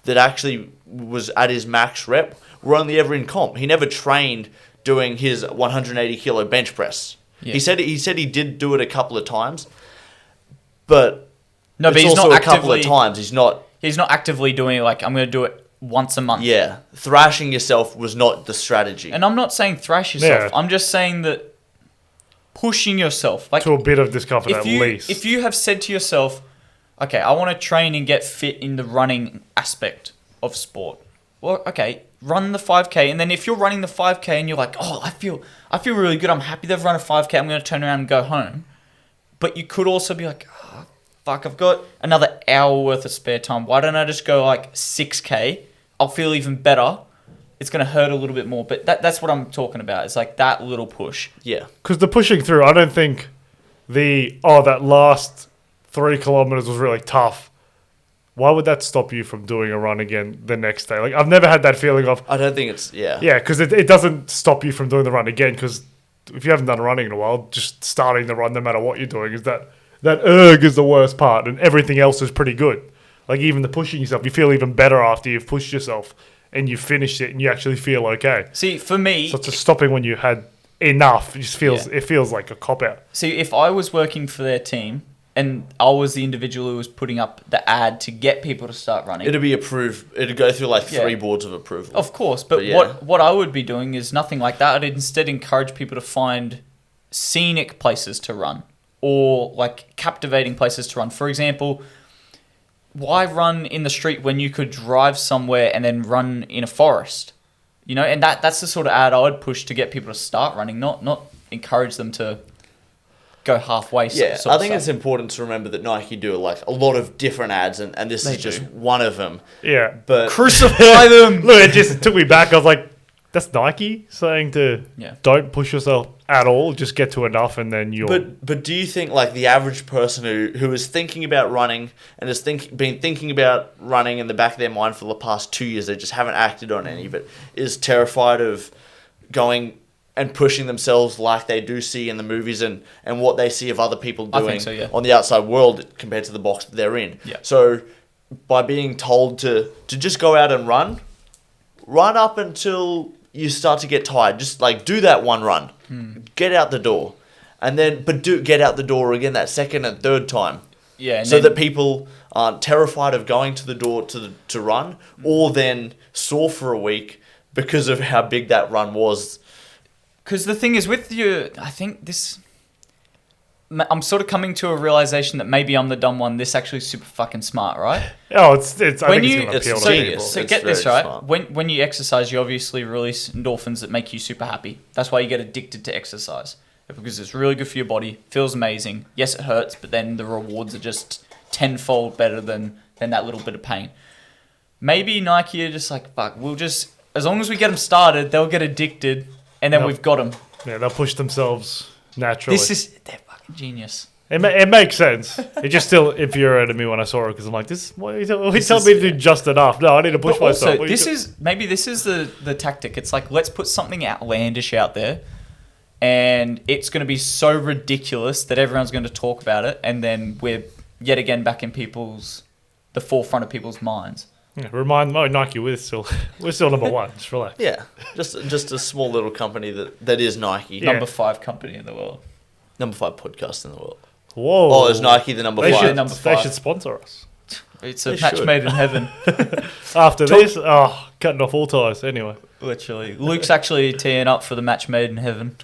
that actually was at his max rep were only ever in comp. He never trained doing his 180 kilo bench press. Yeah. He said he did do it a couple of times, but
but he's
also
not
a couple of times. He's not
actively doing it like I'm going to do it once a month.
Yeah, thrashing yourself was not the strategy.
And I'm not saying thrash yourself. I'm just saying that pushing yourself, like
to a bit of discomfort at least.
If you have said to yourself, okay, I want to train and get fit in the running aspect of sport. Well, okay, run the 5K, and then if you're running the 5K and you're like, oh, I feel really good. I'm happy they've run a 5K. I'm going to turn around and go home. But you could also be like, oh, fuck, I've got another hour worth of spare time. Why don't I just go like 6K? I'll feel even better. It's going to hurt a little bit more. But that's what I'm talking about. It's like that little push.
Yeah.
Because the pushing through, I don't think that last 3 kilometers was really tough. Why would that stop you from doing a run again the next day? Like, I've never had that feeling of...
I don't think it's... Yeah.
Yeah, because it doesn't stop you from doing the run again, because if you haven't done running in a while, just starting the run, no matter what you're doing, is that erg is the worst part, and everything else is pretty good. Like, even the pushing yourself, you feel even better after you've pushed yourself and you've finished it and you actually feel okay.
See, for me...
So it's just stopping when you had enough. It just feels, It feels like a cop-out.
See, if I was working for their team and I was the individual who was putting up the ad to get people to start running...
It'd be approved. It'd go through like 3 boards of approval.
Of course, but what I would be doing is nothing like that. I'd instead encourage people to find scenic places to run or like captivating places to run. For example... Why run in the street when you could drive somewhere and then run in a forest? You know, and that's the sort of ad I would push to get people to start running, not encourage them to go halfway.
Yeah, I think it's important to remember that Nike do like a lot of different ads, and this is just one of them.
Yeah,
but
crucify them.
Look, it just took me back. I was like, that's Nike saying to don't push yourself at all, just get to enough, and then you're...
But do you think, like, the average person who is thinking about running and has been thinking about running in the back of their mind for the past 2 years, they just haven't acted on any of it, is terrified of going and pushing themselves like they do see in the movies and what they see of other people doing on the outside world compared to the box that they're in?
Yeah.
So by being told to just go out and run up until... you start to get tired. Just like do that one run, get out the door, and then get out the door again that second and third time.
Yeah, and
so that people aren't terrified of going to the door to run, or then sore for a week because of how big that run was.
Because the thing is with you, I think this. I'm sort of coming to a realization that maybe I'm the dumb one. This actually is super fucking smart, right?
Oh, it's. I think it's going to appeal to people.
So get this, right? When you exercise, you obviously release endorphins that make you super happy. That's why you get addicted to exercise. Because it's really good for your body. Feels amazing. Yes, it hurts, but then the rewards are just tenfold better than that little bit of pain. Maybe Nike are just like, fuck, we'll just... As long as we get them started, they'll get addicted, and then we've got them.
Yeah, they'll push themselves naturally.
They're fucking genius.
It makes sense. It just still infuriated me when I saw it because I'm like, what are you telling me to do just enough? No, I need to push myself.
Also, this is the tactic. It's like, let's put something outlandish out there, and it's going to be so ridiculous that everyone's going to talk about it, and then we're yet again back in the forefront of people's minds.
Yeah, Nike, we're still number one. Just relax.
Yeah, just a small little company that is Nike.
Yeah. Number 5 company in the world.
Number 5 podcast in the world.
Whoa!
Oh, is Nike the number 5?
They should sponsor us.
It's a match made in heaven.
After this, cutting off all ties. Anyway,
literally, Luke's actually teeing up for the match made in heaven.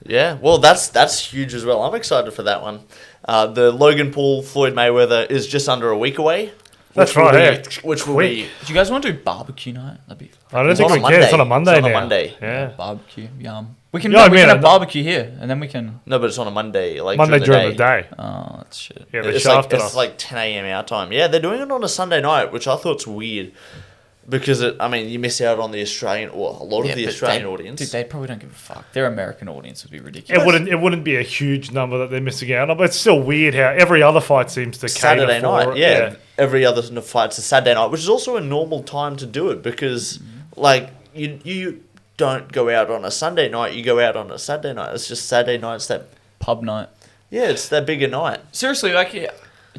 Yeah, well, that's huge as well. I'm excited for that one. The Logan Paul Floyd Mayweather is just under a week away.
That's right. Yeah.
Which will
Quick.
be
Do you guys want to do barbecue night? That'd be
I don't
It's
think
on
we
a
can. It's on a
Monday.
Monday
It's on a
now.
Monday.
Yeah.
barbecue. Yum. We can
Yeah, I
we
mean,
can have
I-
barbecue here, and then we can.
no, but it's on a Monday, like
Monday
during the day.
Oh, that's shit.
Yeah, they
It's like
shafted us.
10 a.m. our time. Yeah, they're doing it on a Sunday night, which I thought's weird because you miss out on the Australian or a lot of the
but
Australian
they,
audience.
Dude, they probably don't give a fuck. Their American audience would be ridiculous.
It wouldn't be a huge number that they're missing out on, but it's still weird how every other fight seems to
Saturday
cater for
night,
it.
yeah. Every other fight's a Saturday night, which is also a normal time to do it because, like, you don't go out on a Sunday night, you go out on a Saturday night. It's just Saturday night's that,
Pub night.
yeah, it's that bigger night.
Seriously, like, yeah,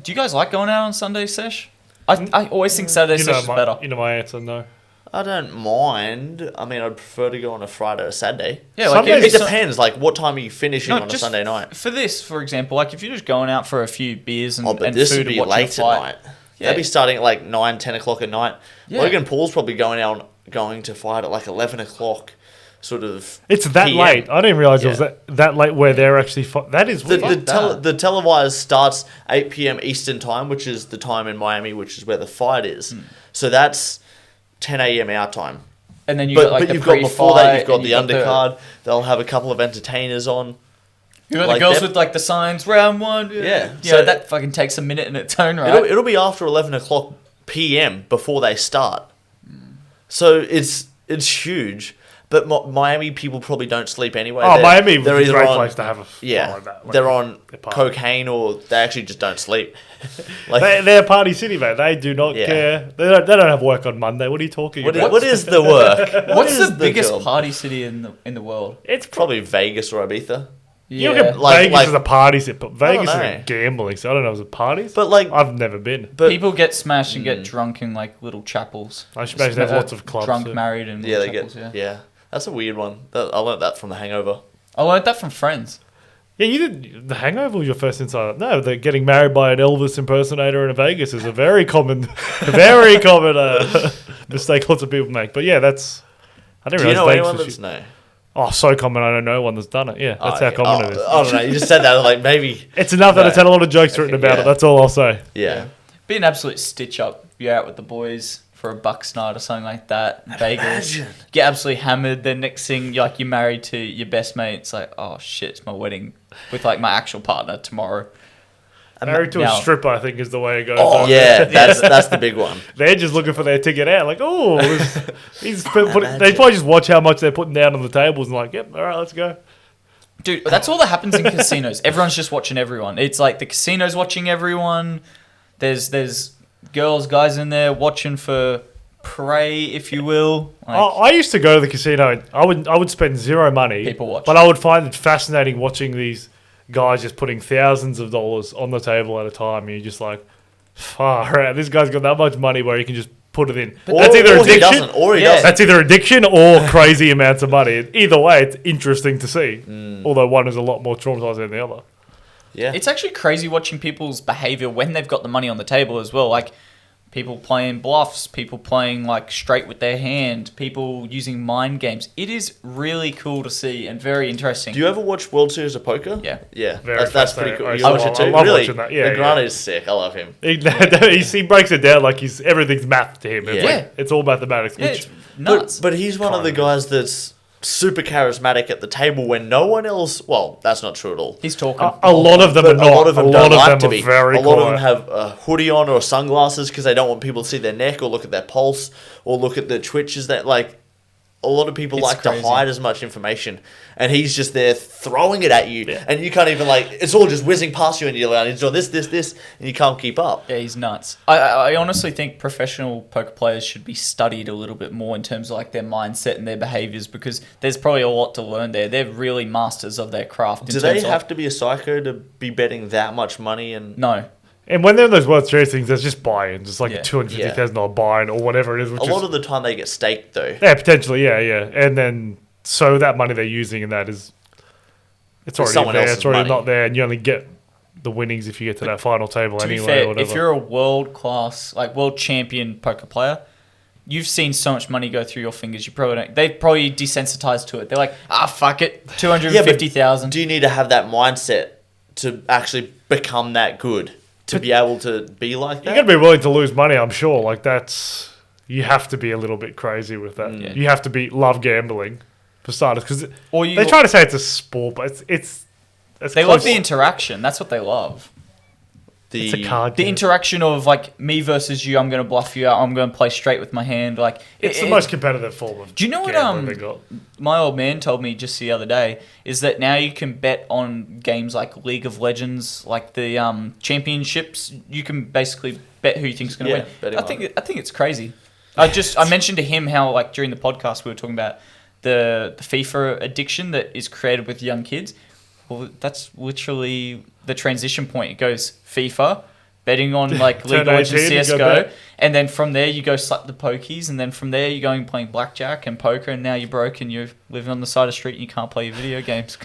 do you guys like going out on Sunday sesh? I always think Saturday
You know,
sesh is better.
you know my answer, no.
I don't mind. I mean, I'd prefer to go on a Friday or Saturday.
Yeah, like
Sundays-
It
if it's
depends, like, what time are you finishing on a
just
Sunday night?
For this, for example, like if you're just going out for a few beers and,
Oh, but
and
this
food
would
and
be
watching a
late at
fight.
night.
Yeah.
They'd be starting at like 9, 10 o'clock at night.
Yeah.
Logan Paul's probably going to fight at like 11 o'clock, sort of.
It's that
PM.
late. I didn't realize it was
Yeah.
that late where they're actually. That is
The,
weird.
the televised starts 8 p.m. Eastern time, which is the time in Miami, which is where the fight is. So that's 10 a.m. our time.
And then you
But,
got like
but
the
you've got before that, you've got
and
the
you
undercard. They'll have a couple of entertainers on.
You got
like
the girls
them.
with like the signs, round one.
Yeah.
Yeah,
So-
that fucking takes a minute in its own right.
It'll be after 11 o'clock p.m. before they start. So it's huge. But Miami people probably don't sleep anyway.
Oh,
They're-
Miami was
they're
a
either
great
on-
place to have a
Yeah,
fight like that. Like,
they're on
they're party.
cocaine or they actually just don't sleep. Like,
They're a party city, mate. They do not
Yeah.
care. They don't have work on Monday. What are you talking about?
what is the work? What
What's
is
the biggest
job?
party city in the world?
It's
Probably Vegas or Ibiza.
You look at
Like-
Vegas is a party city, but
I don't
Vegas is
know.
a gambling. So I don't know if it's parties.
But like,
I've never been.
but
People get smashed and get drunk in like little chapels.
I should imagine they have
Never
lots of clubs.
Drunk,
too.
married, and
yeah, they
little
get
chapels,
yeah. That's a weird one. I learned that from The Hangover.
I learned that from Friends.
Yeah, you did. The Hangover was your first insight. No, they're getting married by an Elvis impersonator in Vegas is a very common, mistake lots of people make. But yeah, that's. I didn't
Do you
realize
know
Vegas
anyone
was
that's no?
Oh, so common. I don't know one that's done it. Yeah, that's how common it is.
I don't know. You just said that like maybe.
It's enough that
No.
it's had a lot of jokes written about
yeah.
it. That's all I'll say.
Yeah.
Be an absolute stitch up. You're out with the boys for a bucks night or something like that. in Vegas.
Imagine.
Get absolutely hammered. Then next thing, you're married to your best mate. It's like, oh shit, it's my wedding with like my actual partner tomorrow.
Married to
Now-
a stripper, I think, is the way it goes.
Oh yeah, that's the big one.
They're just looking for their ticket out. Like, oh, they probably just watch how much they're putting down on the tables and like, yep, all right, let's go.
Dude, that's all that happens in casinos. Everyone's just watching everyone. It's like the casino's watching everyone. There's girls, guys in there watching for prey, if you will. Like,
I used to go to the casino. I would spend zero money.
People watch.
But I would find it fascinating watching these guys just putting thousands of dollars on the table at a time. And you're just like, far out. This guy's got that much money where he can just put it in. That's either
or he
addiction.
doesn't, or he
Yeah.
doesn't.
That's either addiction or crazy amounts of money. Either way, it's interesting to see. Although one is a lot more traumatizing than the other.
Yeah.
It's actually crazy watching people's behavior when they've got the money on the table as well. Like people playing bluffs, people playing like straight with their hand, people using mind games. It is really cool to see and very interesting.
Do you ever watch World Series of Poker?
Yeah.
Yeah.
Very
That's pretty cool.
fascinating.
You watch it
I
too?
love
Really?
watching that. Yeah,
Negrano
yeah.
is sick. I love him.
He breaks it down like everything's math to him. It's,
Yeah.
like, it's all mathematics.
yeah,
Which,
it's nuts.
But he's one of the guys that's super charismatic at the table when no one else. Well, that's not true at all.
He's talking.
a lot of them are
But
not.
a lot of them don't like to
are
be.
very
A lot of
quiet.
them have a hoodie on or sunglasses because they don't want people to see their neck or look at their pulse or look at the twitches. That like a lot of people
It's
like
crazy.
to hide as much information, and he's just there throwing it at you, and you can't even like. It's all just whizzing past you, and you're like, "He's doing this, and you can't keep up."
Yeah, he's nuts. I honestly think professional poker players should be studied a little bit more in terms of like their mindset and their behaviors because there's probably a lot to learn there. They're really masters of their craft.
Do they have to be a psycho to be betting that much money? And
No.
And when they're in those World Series things, there's just buy-ins. It's like
Yeah.
a $250,000 buy-in or whatever it is. Which
a
is,
lot of the time they get staked though.
yeah, potentially, yeah. And then so that money they're using in that is it's already
someone
there.
else's
It's already
money.
not there, and you only get the winnings if you get to that final table
To be
anyway.
fair,
or whatever.
if you're a world-class, like world champion poker player, you've seen so much money go through your fingers. You probably don't. They've probably desensitized to it. They're like, fuck it, 250,000.
Do you need to have that mindset to actually become that good? to be able to be like
You
that.
got to be willing to lose money, I'm sure. Like you have to be a little bit crazy with that.
Yeah.
You have to love gambling for starters, because
Or you
they try to say it's a sport, but it's
they love the interaction. That's what they love.
It's a card
The
game.
interaction of like me versus you. I'm going to bluff you out. I'm going to play straight with my hand. Like
It's the most competitive form of
Do you know what
gambling they got.
my old man told me just the other day is that now you can bet on games like League of Legends, like the championships. You can basically bet who you think's going to win.
betting
I think it's crazy. I mentioned to him how like during the podcast we were talking about the FIFA addiction that is created with young kids. Well, that's literally the transition point. It goes FIFA, betting on like League of Legends,
18, you go
CSGO,
bet.
and then from there you go slap the pokies, and then from there you're going playing blackjack and poker, and now you're broke and you're living on the side of the street and you can't play your video games.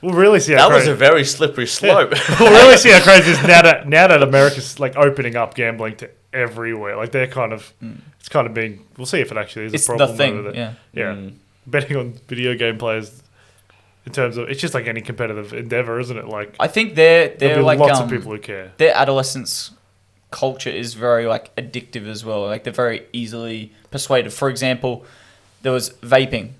We'll really see how
That was
crazy.
a very slippery slope.
We'll really see how crazy it is now that America's like opening up gambling to everywhere. Like they're kind of, it's kind of being. We'll see if it actually is
It's
a
the
problem.
thing,
over there.
yeah.
Yeah. Betting on video game players, in terms of, it's just like any competitive endeavor, isn't it? Like
I think they're
there'll be
like
lots of people who care.
their adolescence culture is very like addictive as well. Like they're very easily persuaded. For example, there was vaping,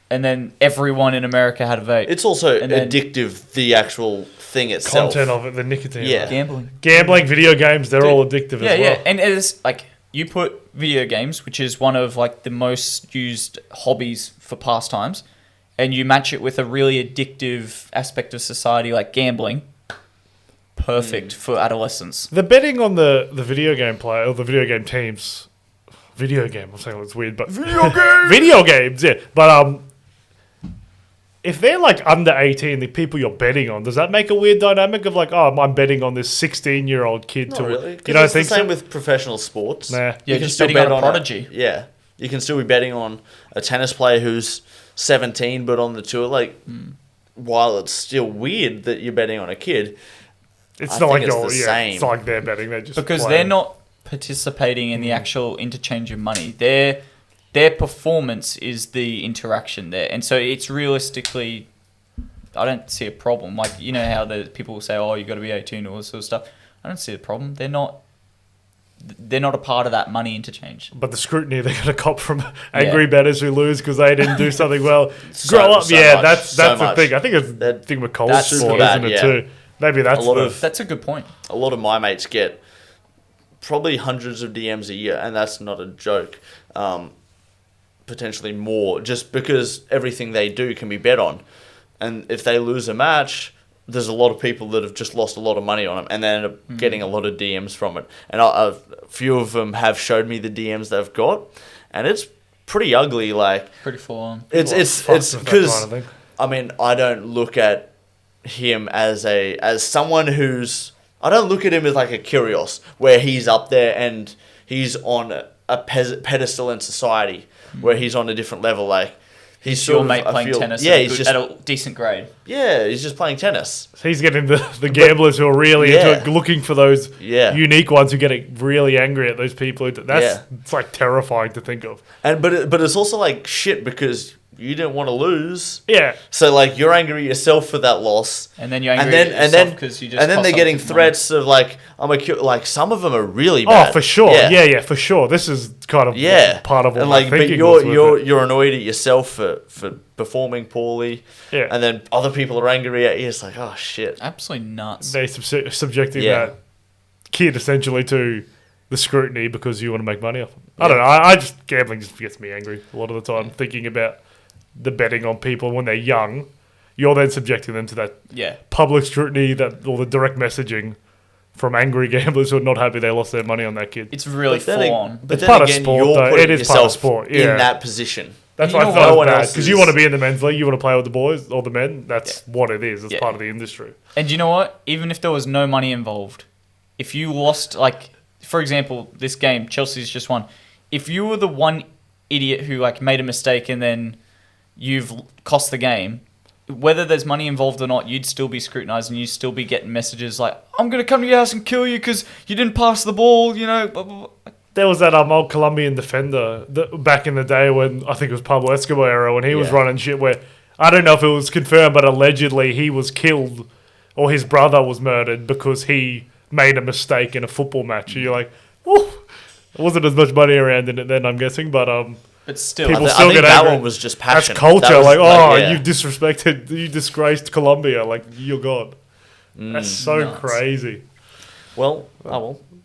and then everyone in America had a vape.
It's also
And then-
addictive, the actual thing itself.
Content of it, the nicotine.
Yeah.
of it.
Gambling.
Video games, they're
Dude,
all addictive
Yeah,
as well.
yeah, and it is like you put video games, which is one of like the most used hobbies for pastimes, and you match it with a really addictive aspect of society like gambling. Perfect for adolescents.
The betting on the video game player or the video game teams, I'm saying it's weird, but video games, yeah. But if they're like under 18, the people you're betting on, does that make a weird dynamic of like, oh, I'm betting on this 16-year-old kid
Not
to
really.
You
'Cause
don't
it's
think
the same
so?
with professional sports.
Nah.
Yeah,
You can
just
still
betting
bet
on a
on
prodigy.
Yeah, you can still be betting on a tennis player who's 17 but on the tour. Like, while it's still weird that you're betting on a kid,
It's
I
not like
think it's
you're,
the
yeah,
same.
it's not like they're betting. They're just
Because
playing.
they're not participating in the actual interchange of money. Their performance is the interaction there. And so it's realistically, I don't see a problem. Like, you know how the people will say, oh, you got to be 18 or all this sort of stuff. I don't see a problem. They're not a part of that money interchange.
But the scrutiny they're going to cop from angry bettors who lose because they didn't do something well.
So-
Grow up,
so
yeah,
much,
that's
so
the
much.
thing. I think it's the
That-
thing with cold
that's
sport,
super bad,
isn't it,
yeah.
too? Maybe that's
A lot of
That's a good point.
a lot of my mates get probably hundreds of DMs a year, and that's not a joke. Potentially more, just because everything they do can be bet on, and if they lose a match, there's a lot of people that have just lost a lot of money on them, and they end up getting a lot of DMs from it. And a few of them have showed me the DMs they've got, and it's pretty ugly. Like
Pretty full on.
it's
fucked
it's
with that
because
kind of thing.
I mean, I don't look at him as someone who's, I don't look at him as like a curios where he's up there and he's on a pedestal in society where he's on a different level. Like he's
Your
sort of,
mate
I
playing
feel-
tennis
Yeah,
at,
he's just
at a decent grade.
he's just playing tennis.
So he's getting the gamblers who are really into it, looking for those
Yeah.
unique ones who get really angry at those people. It's like terrifying to think of.
And but it's also like shit because you didn't want to lose.
Yeah.
So like you're angry at yourself for that loss.
And then you're angry at yourself because you just
and then
cost
they're
other
getting
people
threats of like like some of them are really
Oh,
bad.
for sure. Yeah, for sure. This is kind of part of what
and
my
like, but
thinking was with it.
you're annoyed at yourself for performing poorly.
Yeah.
And then other people are angry at you. It's like, oh shit.
Absolutely nuts.
They subjecting
Yeah.
that kid essentially to the scrutiny because you want to make money off them. I don't know. I just, gambling just gets me angry a lot of the time, thinking about the betting on people when they're young. You're then subjecting them to that
Yeah.
public scrutiny, or the direct messaging from angry gamblers who are not happy they lost their money on that kid.
It's really
But then,
full on.
but
It's
then
part of
again,
sport,
you're
though.
putting
It is part of
yourself
sport, yeah.
in that position.
That's
You
why
know
I
what?
thought
No
it
one
was bad,
else
because
is-
you want to be in the men's league, you want to play with the boys or the men. That's what it is. It's
Yeah.
part of the industry.
And you know what? Even if there was no money involved, if you lost, like, for example, this game, Chelsea's just won. If you were the one idiot who, like, made a mistake and then you've cost the game, whether there's money involved or not, you'd still be scrutinized and you'd still be getting messages like, I'm going to come to your house and kill you because you didn't pass the ball, you know, blah, blah, blah.
There was that old Colombian defender back in the day when I think it was Pablo Escobar era when he was
Yeah.
running shit where I don't know if it was confirmed, but allegedly he was killed or his brother was murdered because he made a mistake in a football match. You're like, oh, there wasn't as much money around in it then, I'm guessing, but
But still,
People
I
still
think
get
that
angry.
one was just passion.
that's culture.
That was
Like, oh,
yeah.
you disrespected, you disgraced Colombia. Like, you're God. That's so
nuts.
crazy.
Well,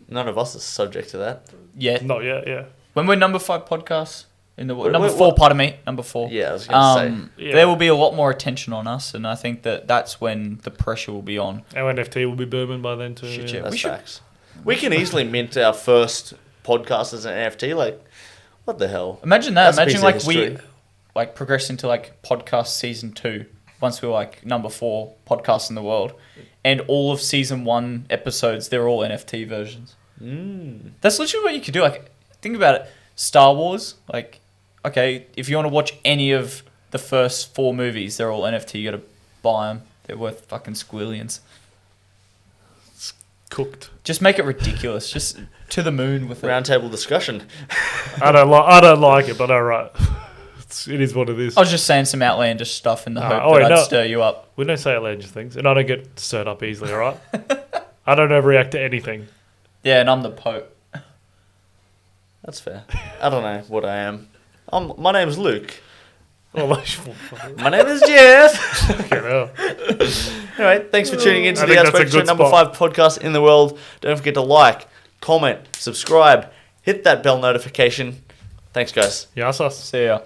none of us is subject to that.
yeah.
Not yet, yeah.
When we're number 5 podcast in the world,
Wait,
number
wait,
4,
what?
pardon me, number 4.
Yeah, I was gonna say.
Yeah.
There will be a lot more attention on us, and I think that's when the pressure will be on.
Our NFT will be booming by then too.
Shit,
yeah.
yeah.
That's
We should-
facts. We can easily mint our first podcast as an NFT. Like, what the hell?
Imagine that.
That's a
Imagine
piece of
we
history.
progress into podcast season 2 once we're number 4 podcast in the world, and all of season 1 episodes they're all NFT versions. That's literally what you could do. Think about it. Star Wars. Okay, if you want to watch any of the first 4 movies, they're all NFT. You got to buy them. They're worth fucking squillions.
Cooked.
Just make it ridiculous. Just to the moon with it.
Roundtable discussion.
I don't like it, but alright. It is what it is.
I was just saying some outlandish stuff in the hope
oh,
that
wait,
I'd
no.
stir you up.
We don't say outlandish things, and I don't get stirred up easily, alright? I don't overreact to anything.
Yeah, and I'm the Pope.
That's fair. I don't know what I am. My name's Luke.
Oh,
My name is Jeff.
fucking hell.
Anyway, thanks for tuning in to
I
the
think that's a
Outspoken Show,
good
number
spot.
5 podcast in the world. Don't forget to like, comment, subscribe, hit that bell notification. Thanks, guys.
Yes, us.
See ya.